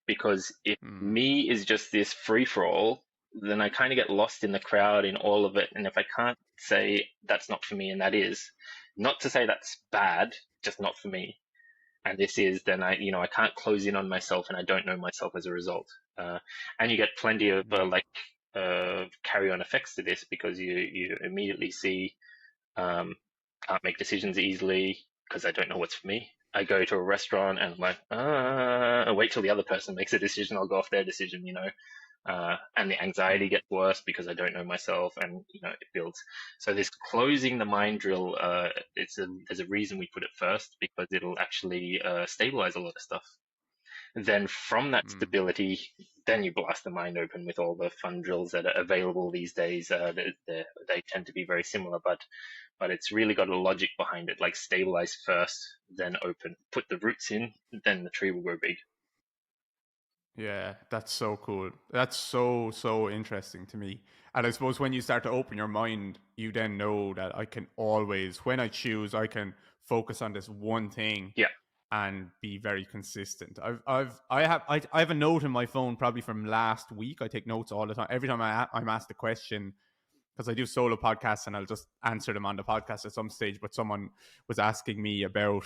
Because if Hmm. me is just this free for all, then I kind of get lost in the crowd in all of it. And if I can't say that's not for me and that is, not to say that's bad, just not for me, and this is, then I can't close in on myself and I don't know myself as a result. And you get plenty of carry on effects to this because you immediately see can't make decisions easily because I don't know what's for me. I go to a restaurant and I'm like, I wait till the other person makes a decision. I'll go off their decision, and the anxiety gets worse because I don't know myself, and it builds. So this closing the mind drill, there's a reason we put it first because it'll actually stabilize a lot of stuff. Then from that Hmm. stability, then you blast the mind open with all the fun drills that are available these days. They tend to be very similar, but it's really got a logic behind it, like stabilize first, then open. Put the roots in, then the tree will grow big. Yeah, that's so cool. That's so interesting to me. And I suppose when you start to open your mind, you then know that I can always, when I choose, I can focus on this one thing Yeah. and be very consistent. I have a note in my phone probably from last week. I take notes all the time. Every time I'm asked a question, because I do solo podcasts and I'll just answer them on the podcast at some stage. But someone was asking me about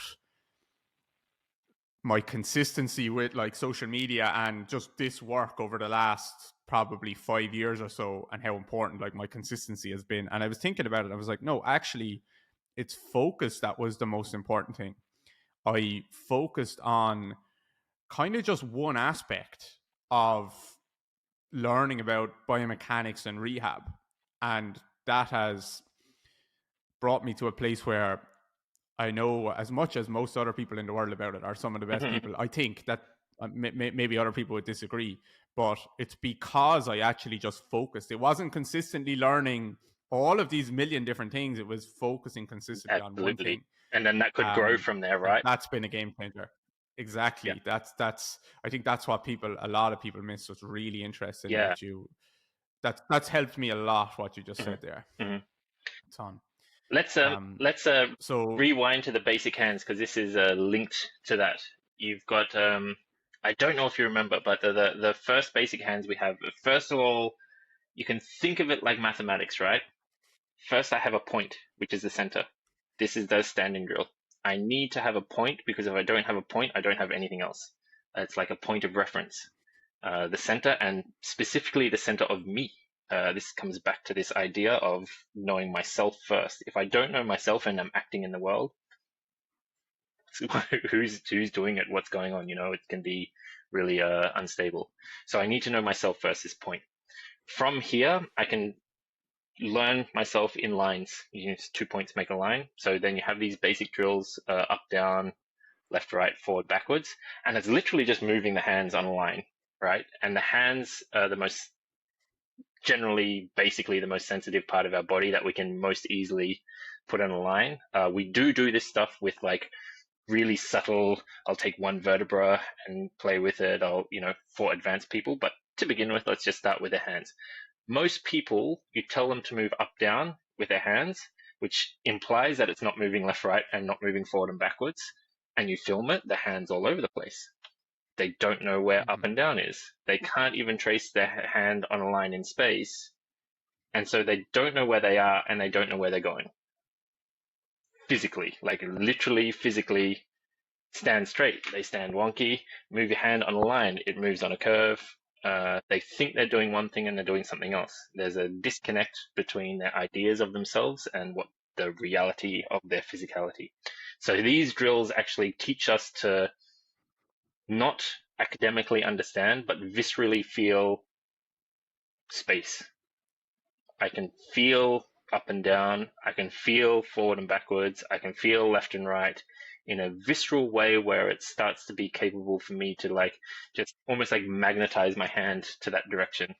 my consistency with like social media and just this work over the last probably 5 years or so, and how important like my consistency has been. And I was thinking about it. I was like, no, actually, it's focus that was the most important thing. I focused on kind of just one aspect of learning about biomechanics and rehab. And that has brought me to a place where I know as much as most other people in the world about it are some of the best people. I think that maybe other people would disagree, but it's because I actually just focused. It wasn't consistently learning all of these million different things. It was focusing consistently on one Absolutely. thing. And then that could grow from there, And right? that's been a game changer. Yeah. Exactly. That's. I think that's what a lot of people miss. So it's really interesting Yeah. that that's helped me a lot. What you just hmm said there, hmm Ton. Let's Um. let's So. rewind to the basic hands because this is linked to that. You've got I don't know if you remember, but the first basic hands we have. First of all, you can think of it like mathematics, right? First, I have a point, which is the center. This is the standing drill. I need to have a point because if I don't have a point, I don't have anything else. It's like a point of reference. The center, and specifically the center of me. This comes back to this idea of knowing myself first. If I don't know myself and I'm acting in the world, who's doing it? What's going on? It can be really unstable. So I need to know myself first. This point. From here, I can learn myself in lines. You use 2 points make a line. So then you have these basic drills, up, down, left, right, forward, backwards. And it's literally just moving the hands on a line, right? And the hands are basically the most sensitive part of our body that we can most easily put on a line. We do this stuff with like really subtle, I'll take one vertebra and play with it. For advanced people, but to begin with, let's just start with the hands. Most people, you tell them to move up, down with their hands, which implies that it's not moving left, right, and not moving forward and backwards. And you film it, the hands all over the place. They don't know where up Mhm. and down is. They can't even trace their hand on a line in space. And so they don't know where they are and they don't know where they're going. Physically, like literally physically stand straight. They stand wonky. Move your hand on a line, it moves on a curve. They think they're doing one thing and they're doing something else. There's a disconnect between their ideas of themselves and what the reality of their physicality. So these drills actually teach us to not academically understand, but viscerally feel space. I can feel up and down. I can feel forward and backwards. I can feel left and right in a visceral way where it starts to be capable for me to like just almost like magnetize my hand to that direction.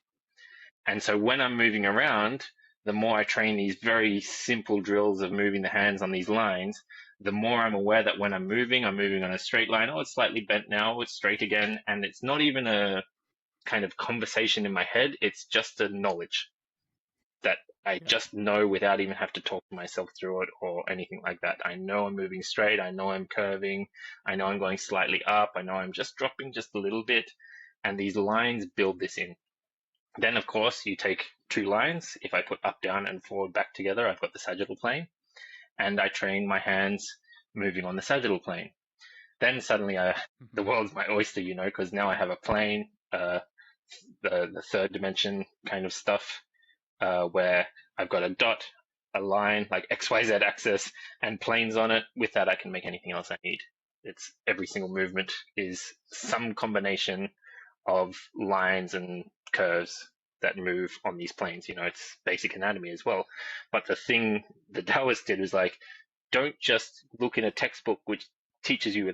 And so when I'm moving around, the more I train these very simple drills of moving the hands on these lines, the more I'm aware that when I'm moving on a straight line. Oh, it's slightly bent now, it's straight again. And it's not even a kind of conversation in my head. It's just a knowledge that I Yeah. just know without even have to talk to myself through it or anything like that. I know I'm moving straight. I know I'm curving. I know I'm going slightly up. I know I'm just dropping just a little bit. And these lines build this in. Then, of course, you take two lines. If I put up, down, and forward, back together, I've got the sagittal plane. And I train my hands moving on the sagittal plane. Then suddenly the Mm-hmm. world's my oyster, because now I have a plane, the third dimension kind of stuff, where I've got a dot, a line, like XYZ axis, and planes on it. With that, I can make anything else I need. It's every single movement is some combination of lines and curves that move on these planes. It's basic anatomy as well. But the thing the Daoist did was like, don't just look in a textbook which teaches you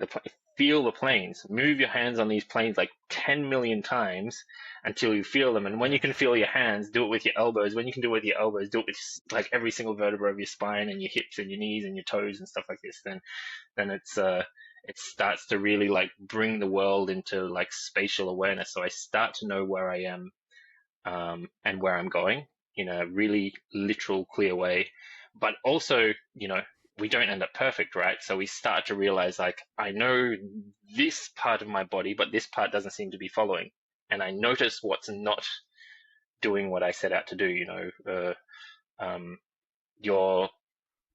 feel the planes, move your hands on these planes like 10 million times until you feel them. And when you Yeah. can feel your hands, do it with your elbows. When you can do it with your elbows, do it with like every single vertebra of your spine and your hips and your knees and your toes and stuff like this. Then it starts to really like bring the world into like spatial awareness. So I start to know where I am, and where I'm going in a really literal, clear way. But also, we don't end up perfect, right? So we start to realize like, I know this part of my body, but this part doesn't seem to be following. And I notice what's not doing what I set out to do, your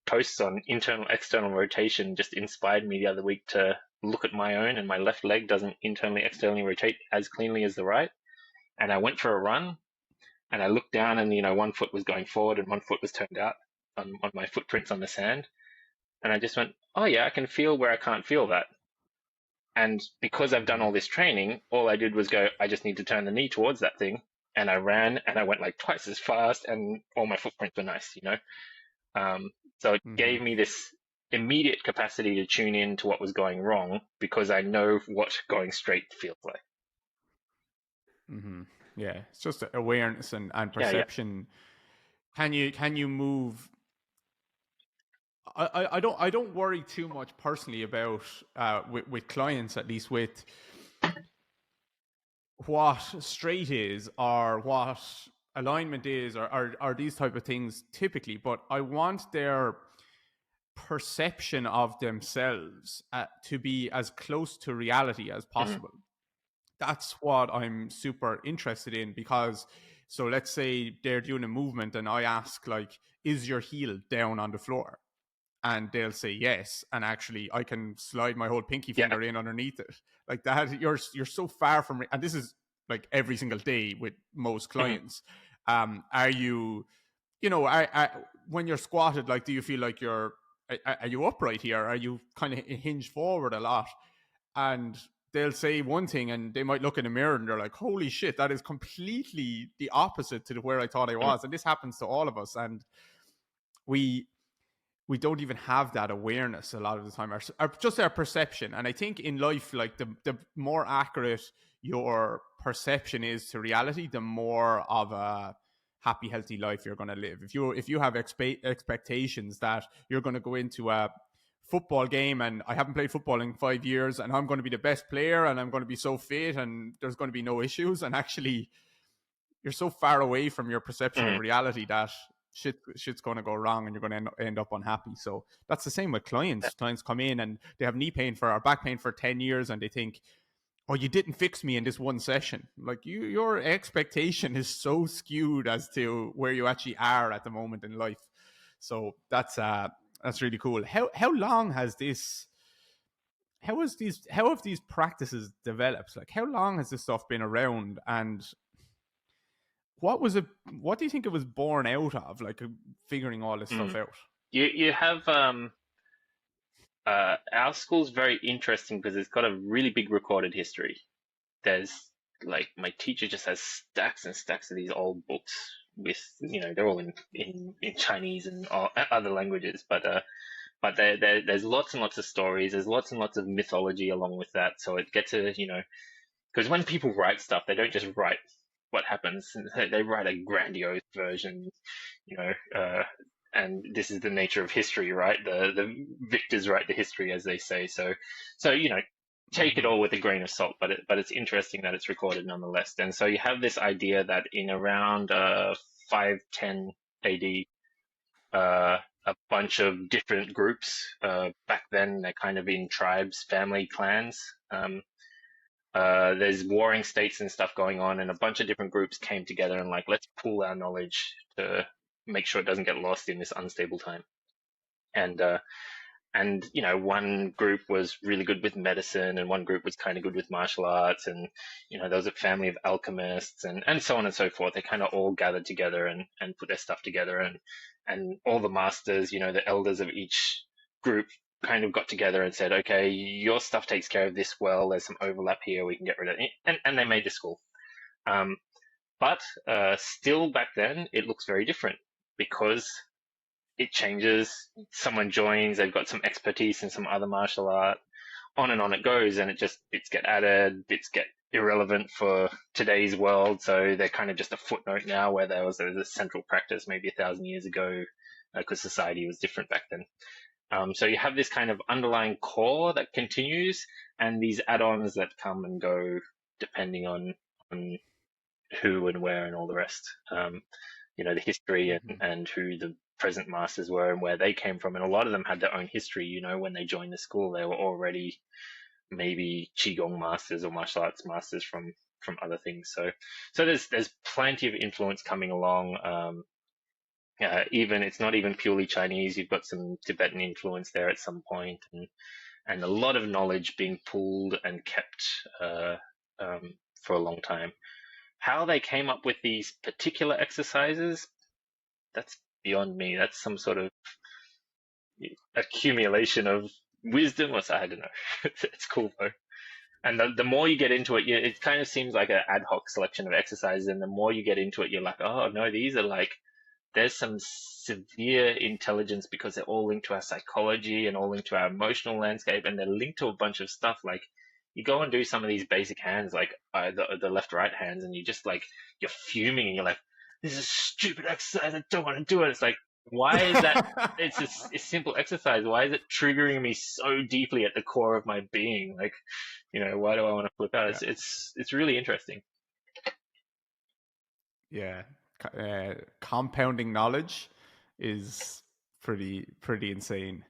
posts on internal external rotation just inspired me the other week to look at my own, and my left leg doesn't internally externally rotate as cleanly as the right. And I went for a run, and I looked down, and one foot was going forward and one foot was turned out on my footprints on the sand. And I just went, oh yeah, I can feel where I can't feel that. And because I've done Mm-hmm. all this training, all I did was go, I just need to turn the knee towards that thing. And I ran, and I went like twice as fast, and all my footprints were nice. Um, so it Mm-hmm. gave me this immediate capacity to tune in to what was going wrong because I know what going straight feels like. Mm-hmm. Yeah. It's just awareness and Yeah, yeah. perception. Can you move? I don't worry too much personally about with clients, at least with what straight is or what alignment is, or these type of things typically, but I want their perception of themselves to be as close to reality as Mhm. possible. That's what I'm super interested in, because so let's say they're doing a movement and I ask like, is your heel down on the floor? And they'll say yes, and actually I can slide my whole pinky Yeah. finger in underneath it like that. You're so far from and this is like every single day with most Mhm. clients. Are you, when you're squatted, like, do you feel like are you upright here? Are you kind of hinged forward a lot? And they'll say one thing and they might look in the mirror and they're like, holy shit, that is completely the opposite to where I thought I Mhm. was. And this happens to all of us. And we we don't even have that awareness a lot of the time, just our perception. And I think in life, like the more accurate your perception is to reality, the more of a happy, healthy life you're going to live. If you have expectations that you're going to go into a football game and I haven't played football in 5 years and I'm going to be the best player and I'm going to be so fit and there's going to be no issues, and actually you're so far away from your perception of Mhm. reality that shit's going to go wrong and you're going to end up unhappy. So that's the same with Yeah. clients. Clients come in and they have knee pain or back pain for 10 years and they think, oh, you didn't fix me in this one session. Like, your expectation is so skewed as to where you actually are at the moment in life. So that's really cool. How long has this how have these practices developed? Like, how long has this stuff been around, and what do you think it was born out of, like, figuring all this stuff Mhm. out? You have our school's very interesting because it's got a really big recorded history. there's like my teacher just has stacks and stacks of these old books with, they're all in Chinese and all, other languages, but there's lots and lots of stories. There's lots and lots of mythology along with that. So it gets to, because when people write stuff, they don't just write what happens. They write a grandiose version, you know, and this is the nature of history, right? The victors write the history, as they say. So take it Mhm. all with a grain of salt, but it's interesting that it's recorded nonetheless. And so you have this idea that in around 510 AD, a bunch of different groups. Back then, they're kind of in tribes, family, clans. There's warring states and stuff going on, and a bunch of different groups came together and like, let's pool our knowledge to make sure it doesn't get lost in this unstable time. And one group was really good with medicine, and one group was kind of good with martial arts, and there was a family of alchemists, and so on and so forth. They kind of all gathered together and put their stuff together, and all the masters, the elders of each group kind of got together and said, okay, your stuff takes care of this well. There's some overlap here. We can get rid of it, and they made the school. Um, but still back then, it looks very different because it changes. Someone joins, they've got some expertise in some other martial art, on and on it goes, and bits get added, bits get irrelevant for today's world, so they're kind of just a footnote now where there was a central practice maybe 1,000 years ago, because society was different back then. So you have this kind of underlying core that continues, and these add-ons that come and go depending on who and where and all the rest. The history Mhm. and who the present masters were and where they came from. And a lot of them had their own history. When they joined the school, they were already maybe Qigong masters or martial arts masters from other things. So there's plenty of influence coming along. Even it's not even purely Chinese. You've got some Tibetan influence there at some point, and a lot of knowledge being pulled and kept for a long time. How they came up with these particular exercises, that's beyond me. That's some sort of accumulation of wisdom, or so, I don't know. It's cool though. And the more you get into it, it kind of seems like an ad hoc selection of exercises. And the more you get into it, you're like, oh no, these are like, there's some severe intelligence because they're all linked to our psychology and all linked to our emotional landscape, and they're linked to a bunch of stuff. Like you go and do some of these basic hands, like the left right hands, and you just like you're fuming and you're like, this is a stupid exercise. I don't want to do it. It's like, why is that? It's a simple exercise. Why is it triggering me so deeply at the core of my being? Like, why do I want to flip out? Yeah. It's really interesting. Yeah. Compounding knowledge is pretty insane.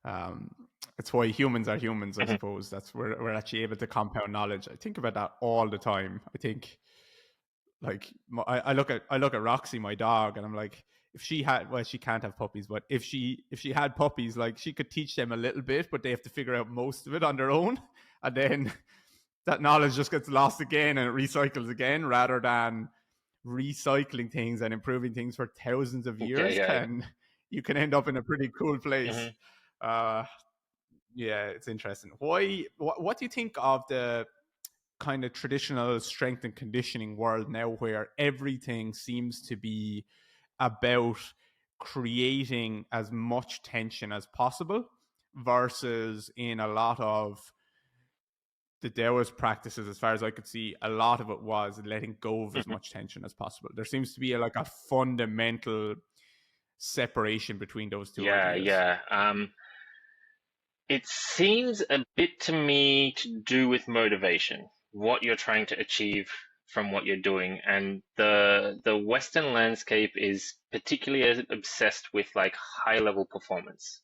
Um, it's why humans are humans, I Mhm. suppose. That's where we're actually able to compound knowledge. I think about that all the time. I think like I look at Roxy, my dog, and I'm like, if she had, well, she can't have puppies, but if she had puppies, like she could teach them a little bit, but they have to figure out most of it on their own, and then that knowledge just gets lost again and it recycles again, rather than recycling things and improving things for thousands of Yeah, years. yeah, yeah. Can You can end up in a pretty cool place. Hmm. Uh, yeah, it's interesting. What do you think of the kind of traditional strength and conditioning world now, where everything seems to be about creating as much tension as possible, versus in a lot of the Daoist practices, as far as I could see, a lot of it was letting go of as Hmm. much tension as possible. There seems to be like a fundamental separation between those two Yeah, ideas. yeah. It seems a bit to me to do with motivation, what you're trying to achieve from what you're doing. And the Western landscape is particularly obsessed with like high level performance.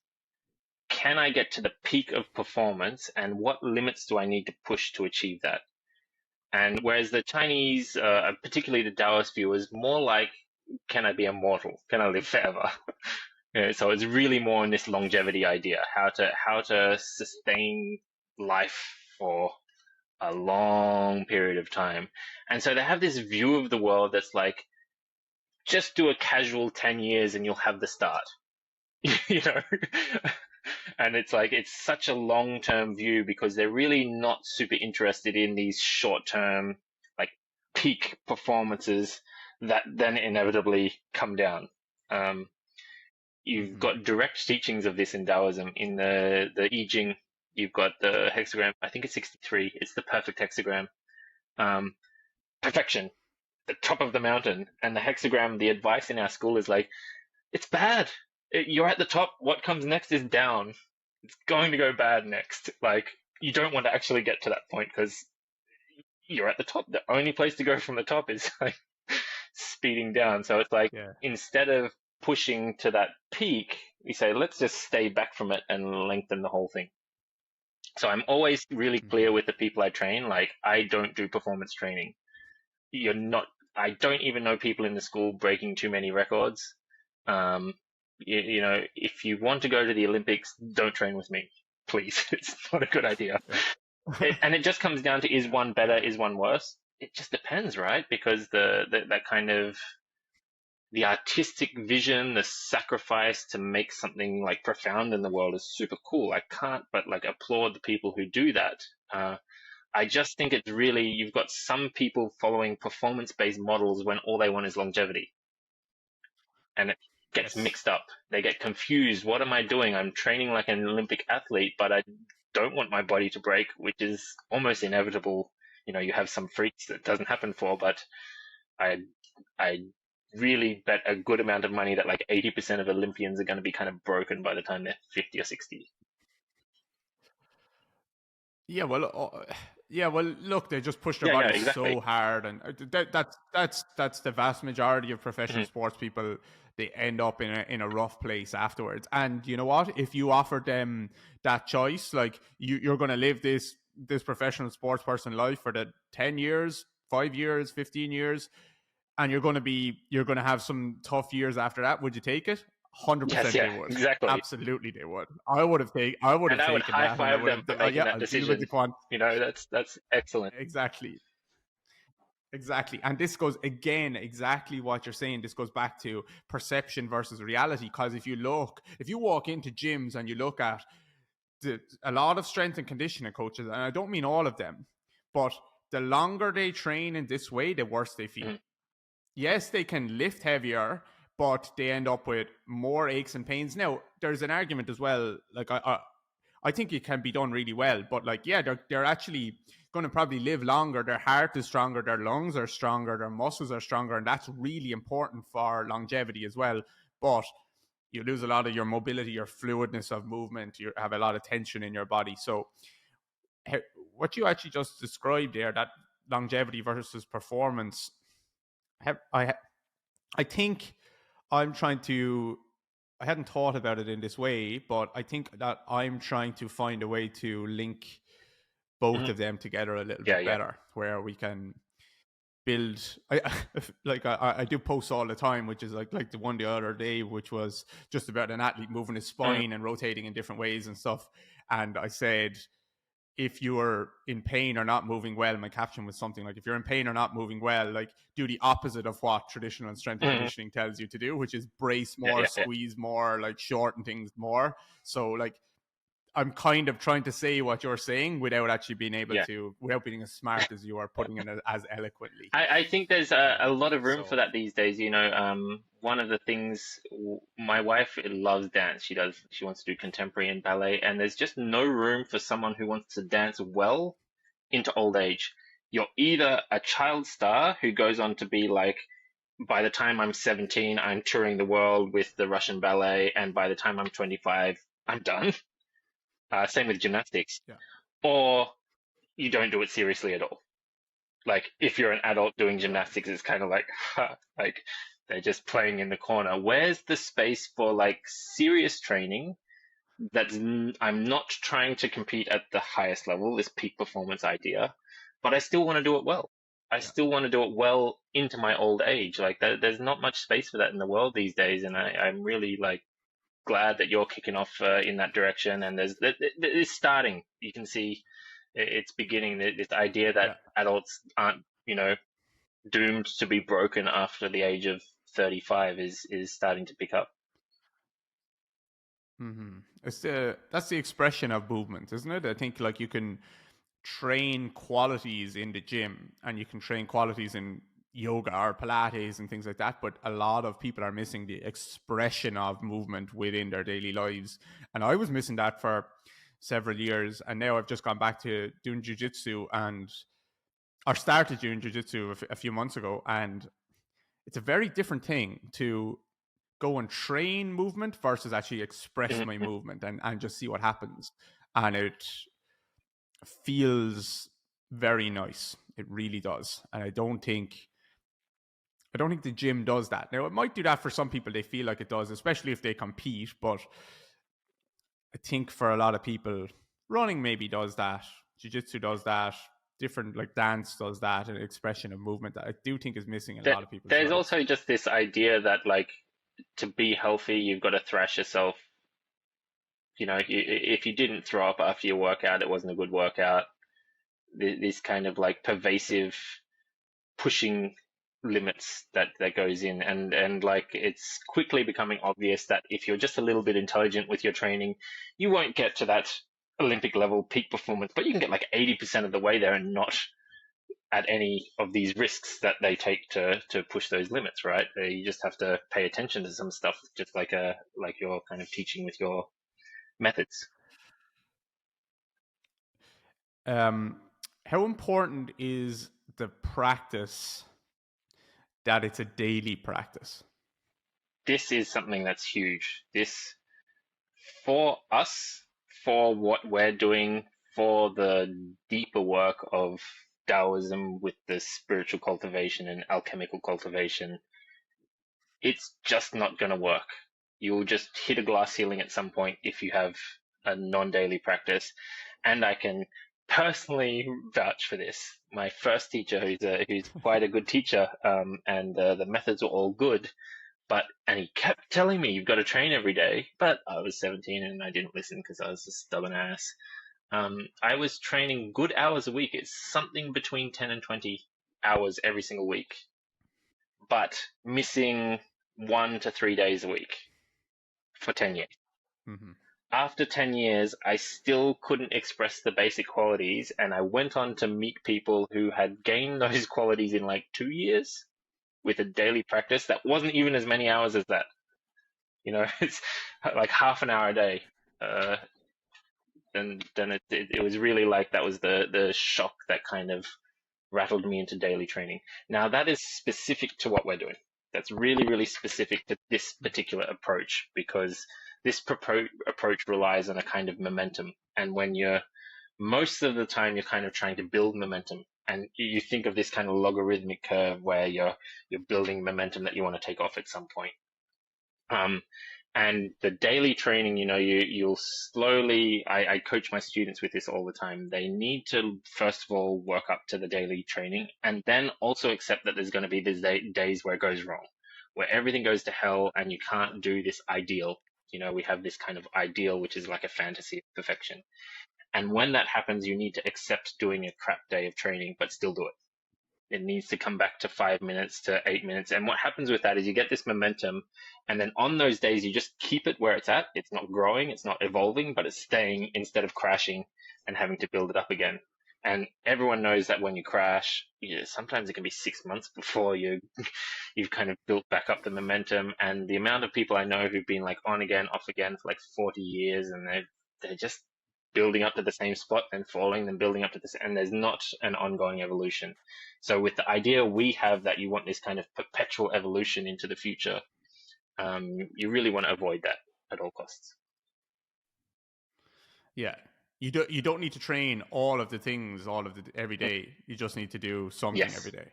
Can I get to the peak of performance, and what limits do I need to push to achieve that? And whereas the Chinese, particularly the Taoist view, is more like, can I be immortal? Can I live forever? So it's really more in this longevity idea, how to sustain life for a long period of time. And so they have this view of the world that's like, just do a casual 10 years and you'll have the start. you know, And it's like, it's such a long-term view because they're really not super interested in these short-term, like peak performances that then inevitably come down. Um, you've Hmm. got direct teachings of this in Taoism. In the I Ching, you've got the hexagram. I think it's 63. It's the perfect hexagram. Um, Perfection, the top of the mountain. And the hexagram, the advice in our school is like, it's bad. You're at the top. What comes next is down. It's going to go bad next. Like, you don't want to actually get to that point because you're at the top. The only place to go from the top is like speeding down. So it's like, Yeah. instead of pushing to that peak, we say, let's just stay back from it and lengthen the whole thing. So I'm always really clear Hmm. with the people I train. Like, I don't do performance training. You're not, I don't even know people in the school breaking too many records. Um, you know, if you want to go to the Olympics, don't train with me, please. It's not a good idea. Yeah. And it just comes down to, is one better, Yeah. is one worse? It just depends, right? Because that kind of, the artistic vision, the sacrifice to make something like profound in the world is super cool. I can't but like applaud the people who do that. I just think it's really, you've got some people following performance-based models when all they want is longevity, and it gets Yes. mixed up. They get confused. What am I doing? I'm training like an Olympic athlete, but I don't want my body to break, which is almost inevitable. You know, you have some freaks that doesn't happen for, but I I really bet a good amount of money that like 80% of Olympians are going to be kind of broken by the time they're 50 or 60. Yeah, well, yeah, well, look, they just push their Yeah, yeah, bodies exactly. so hard, and that's the vast majority of professional Mhm. sports people. They end up in a rough place afterwards. And you know what? If you offer them that choice, like you're going to live this professional sports person life for the 10 years, 5 years, 15 years, and you're going to have some tough years after that. Would you take it? Yes, 100% they yeah, would. exactly. Absolutely they would. I would And have I would taken high that, and I five would them have for yeah, making that I'll deal with the decision. quant. You know, that's excellent. Exactly. Exactly. And this goes again, exactly what you're saying. This goes back to perception versus reality. Because if you walk into gyms and you look at a lot of strength and conditioning coaches, and I don't mean all of them, but the longer they train in this way, the worse they feel. Mhm. Yes, they can lift heavier, but they end up with more aches and pains. Now, there's an argument as well. Like I think it can be done really well, but like yeah, they're actually going to probably live longer. Their heart is stronger, their lungs are stronger, their muscles are stronger, and that's really important for longevity as well. But you lose a lot of your mobility, your fluidness of movement. You have a lot of tension in your body. So what you actually just described there, that longevity versus performance, have, I think I'm trying to. I hadn't thought about it in this way, but I think that I'm trying to find a way to link both Mhm. of them together a little Yeah, bit yeah. better, where we can build. I do posts all the time, which is like the one the other day, which was just about an athlete moving his Mhm. spine and rotating in different ways and stuff. And I said, if you are in pain or not moving well, my caption was something like, if you're in pain or not moving well, like do the opposite of what traditional strength and Mhm. conditioning tells you to do, which is brace Yeah, more, yeah, yeah. squeeze more, like shorten things more. So like I'm kind of trying to say what you're saying without actually being able Yeah. to, without being as smart as you are putting it as eloquently. I think there's a lot of room for So that these days. You know, one of the things, my wife loves dance. She wants to do contemporary and ballet, and there's just no room for someone who wants to dance well into old age. You're either a child star who goes on to be like, by the time I'm 17, I'm touring the world with the Russian ballet, and by the time I'm 25, I'm done. Same with gymnastics. yeah, Or you don't do it seriously at all. Like, if you're an adult doing yeah, gymnastics, it's kind of like, like they're just playing in the corner. Where's the space for like serious training? I'm not trying to compete at the highest level, this peak performance idea, but I still want to do it well. I yeah. still want to do it well into my old age. Like, there's not much space for that in the world these days, and I'm really like glad that you're kicking off in that direction. And it's starting. You can see it's beginning. This idea that Yeah. adults aren't, doomed to be broken after the age of 35 is starting to pick up. It's that's the expression of movement, isn't it? I think like you can train qualities in the gym and you can train qualities in yoga or Pilates and things like that, but a lot of people are missing the expression of movement within their daily lives. And I was missing that for several years, and now I've just gone back to doing jujitsu and or started doing jujitsu a few months ago, and it's a very different thing to go and train movement versus actually express my Mhm. movement and just see what happens. And it feels very nice. It really does. And I don't think the gym does that. Now it might do that for some people. They feel like it does, especially if they compete. But I think for a lot of people, running maybe does that. Jiu-jitsu does that. Different like dance does that. An expression of movement that I do think is missing in a There, lot of people's there's lives. also just this idea that like to be healthy, you've got to thrash yourself. If you didn't throw up after your workout, it wasn't a good workout. This kind of like pervasive pushing limits that goes in, and like it's quickly becoming obvious that if you're just a little bit intelligent with your training, you won't get to that Olympic level peak performance, but you can get like 80% of the way there and not at any of these risks that they take to push those limits, right? You just have to pay attention to some stuff, just like you're kind of teaching with your methods. Um, how important is the practice that it's a daily practice? This is something that's huge. This for us, for what we're doing, for the deeper work of Taoism with the spiritual cultivation and alchemical cultivation, it's just not going to work. You'll just hit a glass ceiling at some point if you have a non-daily practice. And I can personally vouch for this. My first teacher, who's quite a good teacher, and the methods were all good, and he kept telling me you've got to train every day. But I was 17 and I didn't listen because I was a stubborn ass. I was training good hours a week. It's something between 10 and 20 hours every single week, but missing 1 to 3 days a week for 10 years. Mm-hmm. After 10 years, I still couldn't express the basic qualities, and I went on to meet people who had gained those qualities in like 2 years with a daily practice that wasn't even as many hours as that. It's like half an hour a day. Uh, then it was really like that was the shock that kind of rattled me into daily training. Now that is specific to what we're doing. That's really, really specific to this particular approach because this approach relies on a kind of momentum. And when you're most of the time you're kind of trying to build momentum, and you think of this kind of logarithmic curve where you're building momentum that you want to take off at some point. Um, and the daily training, you'll slowly, I coach my students with this all the time. They need to, first of all, work up to the daily training and then also accept that there's going to be these days where it goes wrong, where everything goes to hell and you can't do this ideal. We have this kind of ideal, which is like a fantasy of perfection. And when that happens, you need to accept doing a crap day of training, but still do it. It needs to come back to 5 minutes to 8 minutes. And what happens with that is you get this momentum. And then on those days, you just keep it where it's at. It's not growing, it's not evolving, but it's staying instead of crashing and having to build it up again. And everyone knows that when you crash, sometimes it can be 6 months before you've kind of built back up the momentum. And the amount of people I know who've been like on again, off again for like 40 years, and they're just building up to the same spot and falling, then building up to this, and there's not an ongoing evolution. So with the idea we have that you want this kind of perpetual evolution into the future, you really want to avoid that at all costs. Yeah. You don't need to train all of the things all of the every day. You just need to do something every Yes. day.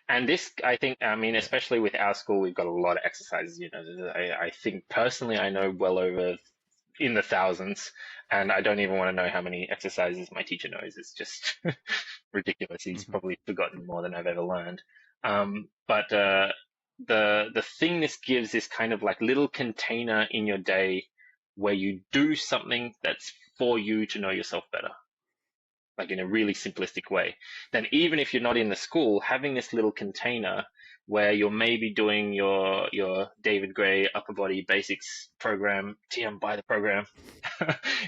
And this, I think, I mean, Yeah. especially with our school, we've got a lot of exercises. I think personally, I know well over in the thousands, and I don't even want to know how many exercises my teacher knows. It's just ridiculous. He's Mm-hmm. probably forgotten more than I've ever learned. But the thing this gives is kind of like little container in your day where you do something that's for you to know yourself better, like in a really simplistic way. Then even if you're not in the school, having this little container where you're maybe doing your David Grey upper body basics program, TM by the program,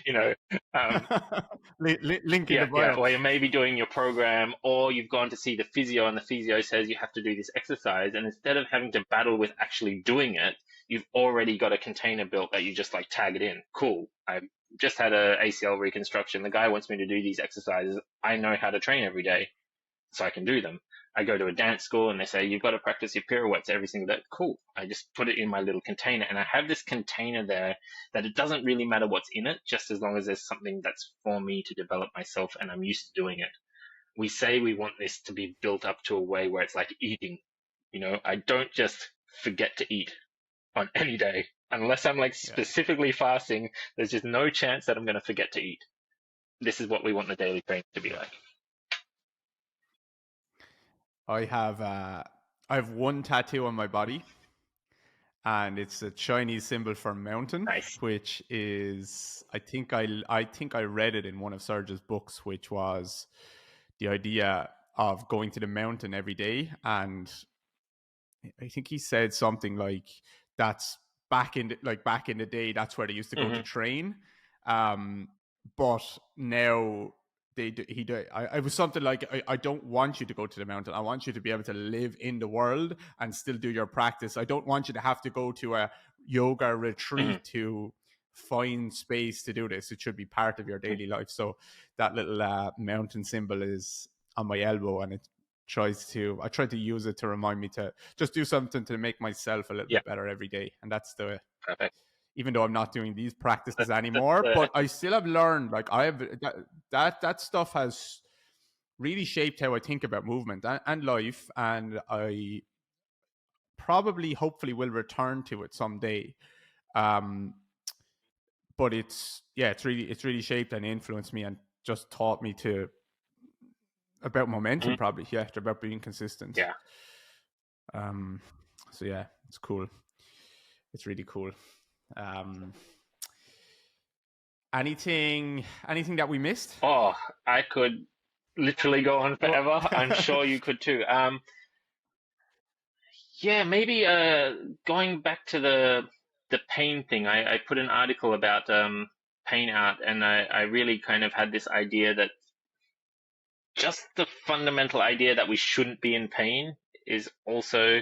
you know, um, Link in the yeah, bio. or you're maybe doing your program, or you've gone to see the physio, and the physio says you have to do this exercise, and instead of having to battle with actually doing it, you've already got a container built that you just like tag it in. Cool. I just had a ACL reconstruction. The guy wants me to do these exercises. I know how to train every day, so I can do them. I go to a dance school and they say, you've got to practice your pirouettes every single day. Cool. I just put it in my little container, and I have this container there that it doesn't really matter what's in it, just as long as there's something that's for me to develop myself and I'm used to doing it. We say we want this to be built up to a way where it's like eating. I don't just forget to eat on any day. Unless I'm like Yeah. specifically fasting, there's just no chance that I'm going to forget to eat. This is what we want the daily training to be like. I have one tattoo on my body, and it's a Chinese symbol for mountain, Nice. which is I think I read it in one of Serge's books, which was the idea of going to the mountain every day. And I think he said something like that's back in the day, that's where they used to go to Mm-hmm. train. But now I was something like, I don't want you to go to the mountain. I want you to be able to live in the world and still do your practice. I don't want you to have to go to a yoga retreat to find space to do this. It should be part of your daily life. So that little mountain symbol is on my elbow, and it I try to use it to remind me to just do something to make myself a little Yeah, bit better every day. And that's perfect. even though I'm not doing these practices That's anymore, but I still have learned, like, I have that stuff has really shaped how I think about movement and life. And I probably, hopefully, will return to it someday. Um, but it's really shaped and influenced me and just taught me about momentum, probably. Yeah, about being consistent. yeah. Um, so yeah, it's cool. It's really cool. Um, anything that we missed? Oh, I could literally go on Well, forever. I'm sure you could too. Yeah, maybe going back to the pain thing. I put an article about pain out, and I really kind of had this idea that just the fundamental idea that we shouldn't be in pain is also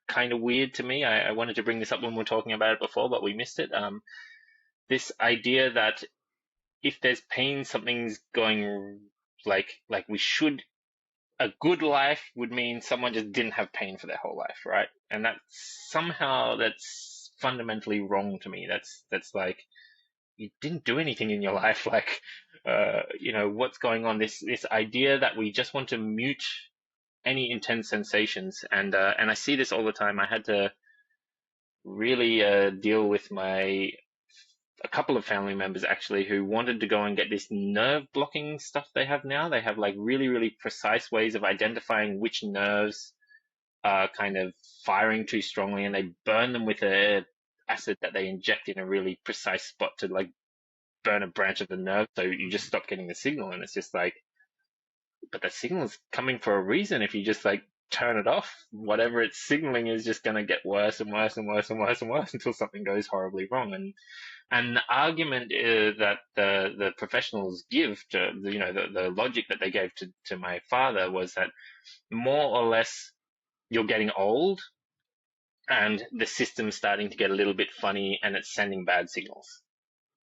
kind of weird to me. I wanted to bring this up when we were talking about it before, but we missed it. This idea that if there's pain, something's going like we should. A good life would mean someone just didn't have pain for their whole life, right? And that's fundamentally wrong to me. That's like you didn't do anything in your life. Like, what's going on? This idea that we just want to mute any intense sensations, and I see this all the time. I had to really deal with a couple of family members actually who wanted to go and get this nerve blocking stuff they have now. They have like really, really precise ways of identifying which nerves are kind of firing too strongly, and they burn them with a acid that they inject in a really precise spot to like burn a branch of the nerve, so you just stop getting the signal. And it's just like, but the signal's coming for a reason. If you just like turn it off, whatever it's signaling is just going to get worse and worse and worse and worse and worse until something goes horribly wrong. And the argument that the professionals give to the logic that they gave to my father was that more or less you're getting old and the system's starting to get a little bit funny and it's sending bad signals,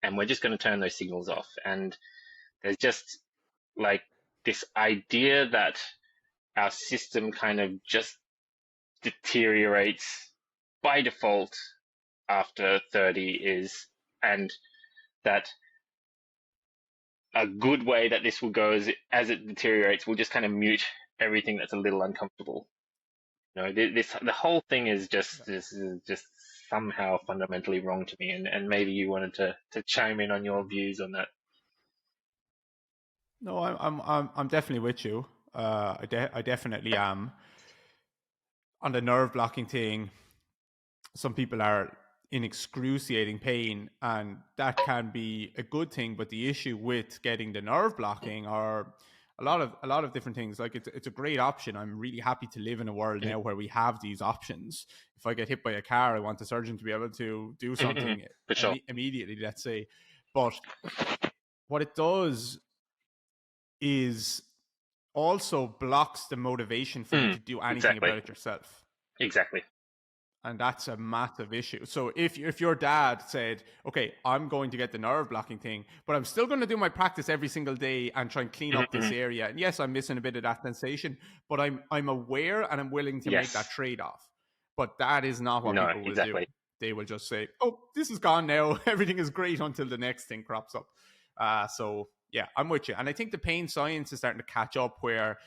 and we're just going to turn those signals off. And there's just like this idea that our system kind of just deteriorates by default after 30 is, and that a good way that this will go is as it deteriorates, we'll just kind of mute everything that's a little uncomfortable. The whole thing is just somehow fundamentally wrong to me, and maybe you wanted to chime in on your views on that. No, I'm definitely with you. I definitely am. On the nerve blocking thing, some people are in excruciating pain, and that can be a good thing. But the issue with getting the nerve blocking, or a lot of different things. Like it's a great option. I'm really happy to live in a world Mhm. now where we have these options. If I get hit by a car, I want the surgeon to be able to do Mhm, mhm. something For sure. immediately, let's say. But what it does is also blocks the motivation for you to do anything Exactly. about it yourself. Exactly. And that's a massive issue. So if your dad said, okay, I'm going to get the nerve blocking thing, but I'm still going to do my practice every single day and try and clean Mhm, up this mhm. area. And yes, I'm missing a bit of that sensation, but I'm aware and I'm willing to make that Yes. trade off. But that is not what No, people will do. exactly. They will just say, oh, this is gone now. Everything is great until the next thing crops up. So yeah, I'm with you. And I think the pain science is starting to catch up where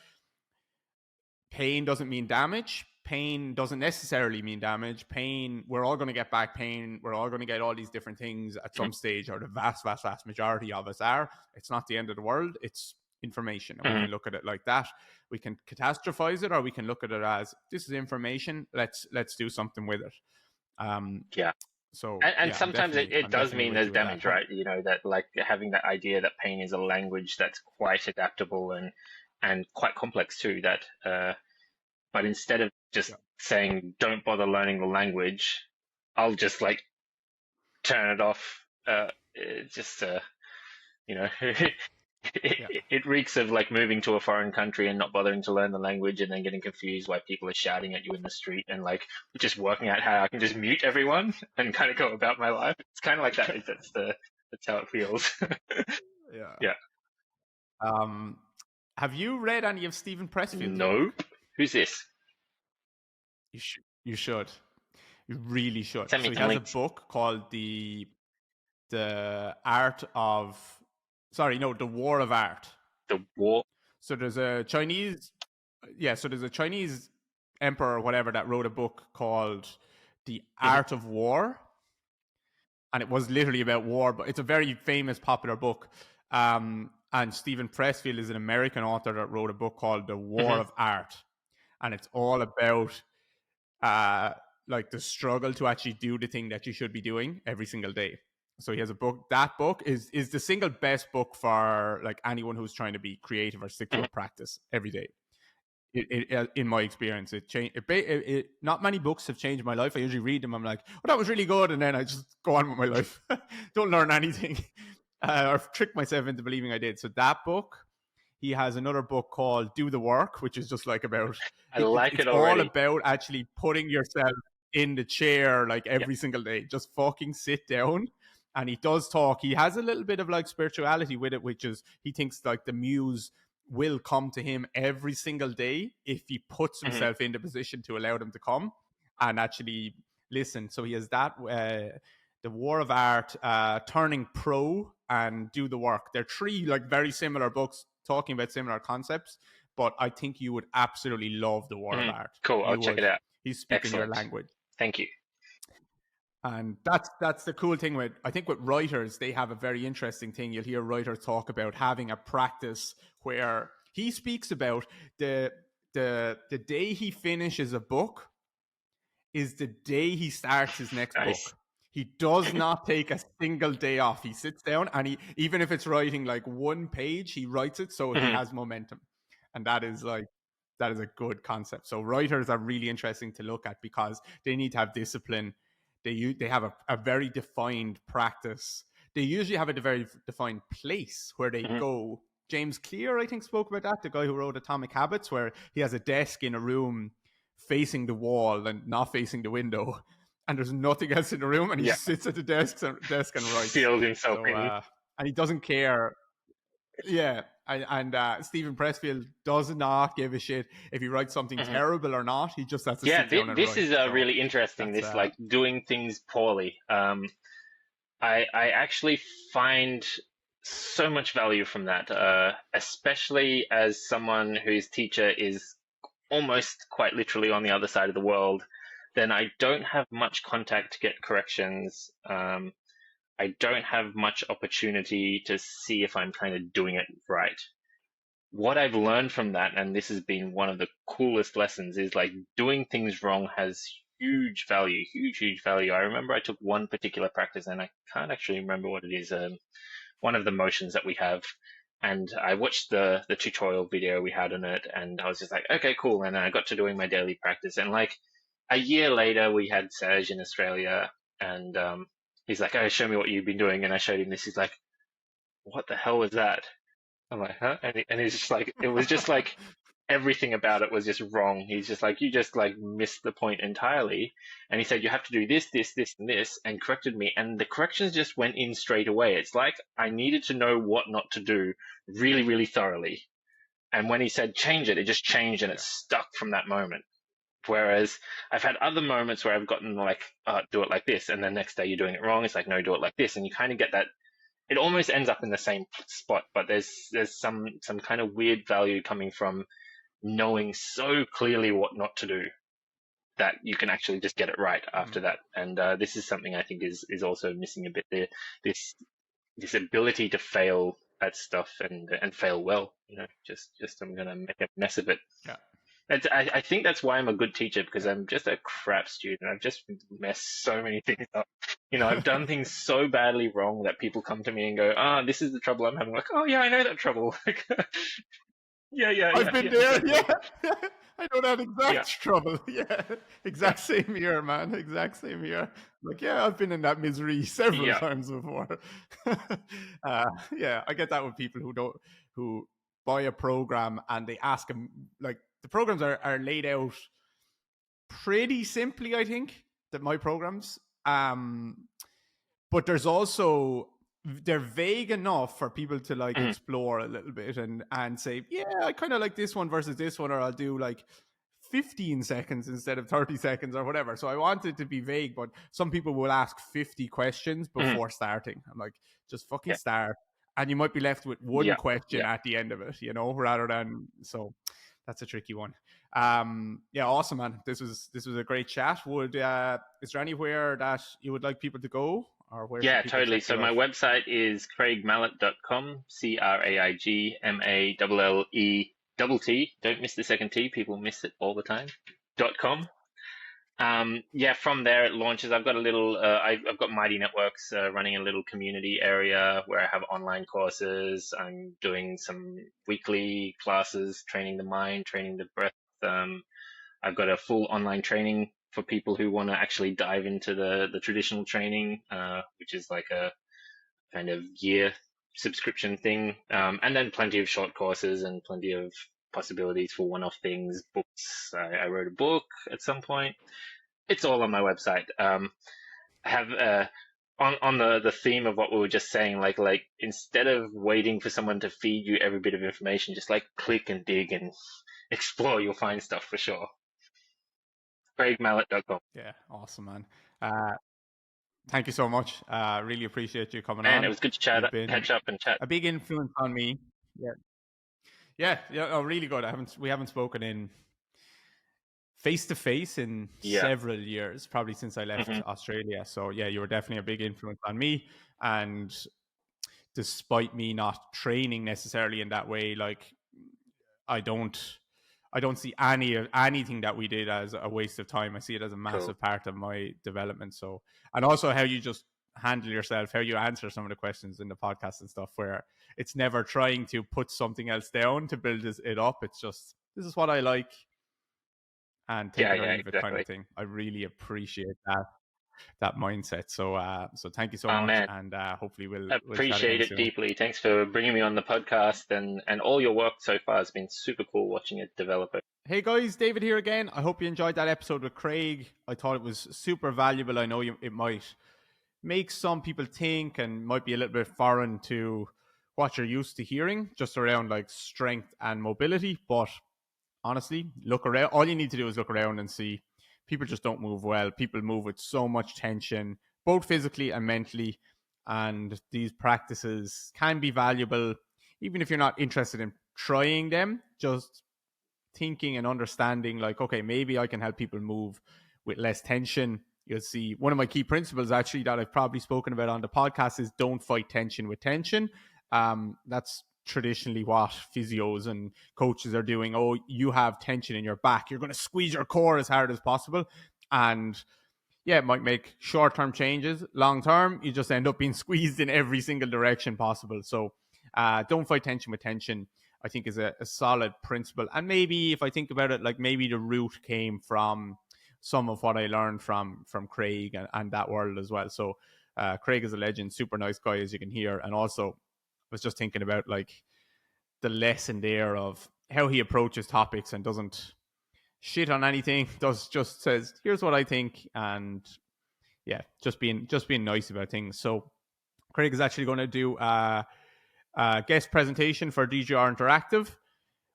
pain doesn't mean damage. Pain doesn't necessarily mean damage. Pain, we're all going to get back pain. We're all going to get all these different things at Mhm, some stage, or the vast, vast, vast majority of us are. It's not the end of the world. It's information. And we mhm. can look at it like that. We can catastrophize it, or we can look at it as this is information. Let's do something with it. Um, Yeah. so And yeah, sometimes it I'm does definitely mean with there's you with that. damage, right? You know, that like having that idea that pain is a language that's quite adaptable and quite complex too, that but instead of just Yeah, saying don't bother learning the language, I'll just like turn it off. It just you know, yeah, it reeks of like moving to a foreign country and not bothering to learn the language and then getting confused why people are shouting at you in the street and like just working out how I can just mute everyone and kind of go about my life. It's kind of like that. That's how it feels. yeah. Yeah. Um, have you read any of Stephen Pressfield's book? Nope. Who's this? You should. You should. You really should. Send me So he some has a links. book called the art of sorry, no, the War of Art. The war. So there's a Chinese so there's a Chinese emperor or whatever that wrote a book called The Mhm, Art of War. And it was literally about war, but it's a very famous, popular book. And Stephen Pressfield is an American author that wrote a book called The War mhm. of Art. And it's all about uh, like the struggle to actually do the thing that you should be doing every single day. So he has a book. That book is the single best book for like anyone who's trying to be creative or stick to Mhm. a practice every day. In my experience, it changed. Not many books have changed my life. I usually read them. I'm like, "Oh, that was really good," and then I just go on with my life. Don't learn anything, or trick myself into believing I did. So that book, he has another book called Do the Work, which is just like about I like it's it all already. about actually putting yourself in the chair like Yeah. every single day. Just fucking sit down. And he does talk. He has a little bit of like spirituality with it, which is he thinks like the muse will come to him every single day if he puts Mhm. himself in the position to allow them to come and actually listen. So he has that the War of Art, Turning Pro, and Do the Work. They're three like very similar books talking about similar concepts, but I think you would absolutely love the War of Mhm. Art. Cool. I'll You check would. it out. He's speaking your Excellent. language. Thank you. And that's the cool thing with I think with writers, they have a very interesting thing. You'll hear writers talk about having a practice where he speaks about the day he finishes a book is the day he starts his next Nice. book. He does not take a single day off. He sits down and he even if it's writing like one page, he writes it so he Mhm. has momentum. And that is a good concept. So writers are really interesting to look at because they need to have discipline. They have a very defined practice. They usually have a very defined place where they Mhm. go. James Clear, I think, spoke about that. The guy who wrote Atomic Habits, where he has a desk in a room facing the wall and not facing the window, and there's nothing else in the room, and he Yeah. just sits at the desk and writes. Sealed himself So, in. and he doesn't care. Yeah, and Stephen Pressfield does not give a shit if he writes something Mhm. terrible or not. He just has to Yeah, sit down and this write. is So really interesting. that's This like doing things poorly. I actually find so much value from that, especially as someone whose teacher is almost quite literally on the other side of the world. Then I don't have much contact to get corrections. I don't have much opportunity to see if I'm kind of doing it right. What I've learned from that, and this has been one of the coolest lessons, is like doing things wrong has huge value, huge, huge value. I remember I took one particular practice and I can't actually remember what it is. One of the motions that we have. And I watched the tutorial video we had on it, and I was just like, okay, cool. And I got to doing my daily practice. And like a year later, we had Serge in Australia, and he's like, oh, show me what you've been doing. And I showed him this. He's like, what the hell was that? I'm like, huh? And he's just like, it was just like everything about it was just wrong. He's just like, you just like missed the point entirely. And he said, you have to do this, this, this, and this, and corrected me. And the corrections just went in straight away. It's like I needed to know what not to do really, really thoroughly. And when he said change it, it just changed and it stuck from that moment. Whereas I've had other moments where I've gotten like, do it like this. And the next day you're doing it wrong. It's like, no, do it like this. And you kind of get that. It almost ends up in the same spot, but there's some kind of weird value coming from knowing so clearly what not to do that you can actually just get it right after that. And this is something I think is also missing a bit there. This ability to fail at stuff and fail well. Just I'm gonna make a mess of it. Yeah. I think that's why I'm a good teacher, because I'm just a crap student. I've just messed so many things up. I've done things so badly wrong that people come to me and go, this is the trouble I'm having. Like, oh yeah, I know that trouble. Yeah. I've been there. Definitely. Yeah. I know that exact trouble. Yeah. Exact same here, man. Exact same here. Like, yeah, I've been in that misery several times before. Yeah, I get that with people who buy a program and they ask them, like, the programs are laid out pretty simply, I think, that my programs. But there's also, they're vague enough for people to like explore a little bit and say, yeah, I kind of like this one versus this one, or I'll do like 15 seconds instead of 30 seconds or whatever. So I want it to be vague, but some people will ask 50 questions before starting. I'm like, just fucking start. And you might be left with one question at the end of it, rather than, so that's a tricky one. Awesome, man. This was a great chat. Is there anywhere that you would like people to go? Or where totally. So my website is craigmallet.com, CraigMallet. Don't miss the second T. People miss it all the time. .com. From there it launches. I've got a little, I've got Mighty Networks running a little community area where I have online courses. I'm doing some weekly classes, training the mind, training the breath. I've got a full online training for people who want to actually dive into the traditional training, which is like a kind of year subscription thing. And then plenty of short courses and plenty of possibilities for one-off things, books. I wrote a book at some point. It's all on my website. On the theme of what we were just saying, like instead of waiting for someone to feed you every bit of information, just like click and dig and explore, you'll find stuff for sure. CraigMallet.com. Yeah, awesome, man. Thank you so much. Really appreciate you coming on. And it was good to catch up and chat. A big influence on me. Yeah. Oh, really good. We haven't spoken in face to face in several years, probably since I left Australia. So yeah, you were definitely a big influence on me. And despite me not training necessarily in that way, like I don't see anything that we did as a waste of time. I see it as a massive part of my development. So, and also how you just handle yourself, how you answer some of the questions in the podcast and stuff, where it's never trying to put something else down to build it up. It's just, this is what I like, and take it or leave it kind of thing. I really appreciate that mindset. So thank you so much, and hopefully we'll appreciate it deeply. Thanks for bringing me on the podcast, and all your work so far has been super cool watching it develop. Hey guys, David here again. I hope you enjoyed that episode with Craig. I thought it was super valuable. I know it might make some people think and might be a little bit foreign to what you're used to hearing, just around like strength and mobility. But honestly, look around. All you need to do is look around and see people just don't move well. People move with so much tension, both physically and mentally. And these practices can be valuable, even if you're not interested in trying them. Just thinking and understanding, like, okay, maybe I can help people move with less tension. You'll see one of my key principles actually that I've probably spoken about on the podcast is don't fight tension with tension. That's traditionally what physios and coaches are doing. Oh, you have tension in your back, you're going to squeeze your core as hard as possible. And yeah, it might make short-term changes. Long-term, you just end up being squeezed in every single direction possible. So Don't fight tension with tension, I think, is a solid principle. And maybe if I think about it, like maybe the root came from some of what I learned from Craig and that world as well. So Craig is a legend, super nice guy, as you can hear. And also, I was just thinking about like the lesson there of how he approaches topics and doesn't shit on anything. Does just says, here's what I think, and yeah, just being nice about things. So Craig is actually going to do a guest presentation for DGR Interactive.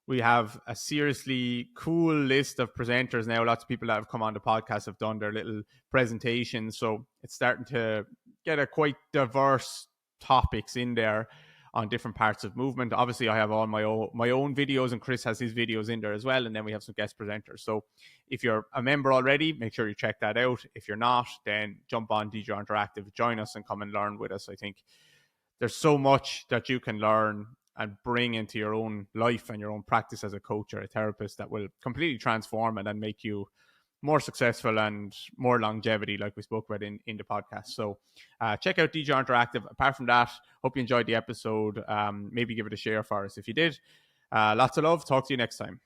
We have a seriously cool list of presenters now. Lots of people that have come on the podcast have done their little presentations. So it's starting to get a quite diverse topics in there on different parts of movement. Obviously, I have all my own videos, and Chris has his videos in there as well. And then we have some guest presenters. So if you're a member already, make sure you check that out. If you're not, then jump on DGR Interactive, join us, and come and learn with us. I think there's so much that you can learn and bring into your own life and your own practice as a coach or a therapist that will completely transform it and make you more successful and more longevity, like we spoke about in the podcast. So check out DJ Interactive. Apart from that, hope you enjoyed the episode. Maybe give it a share for us if you did. Lots of love. Talk to you next time.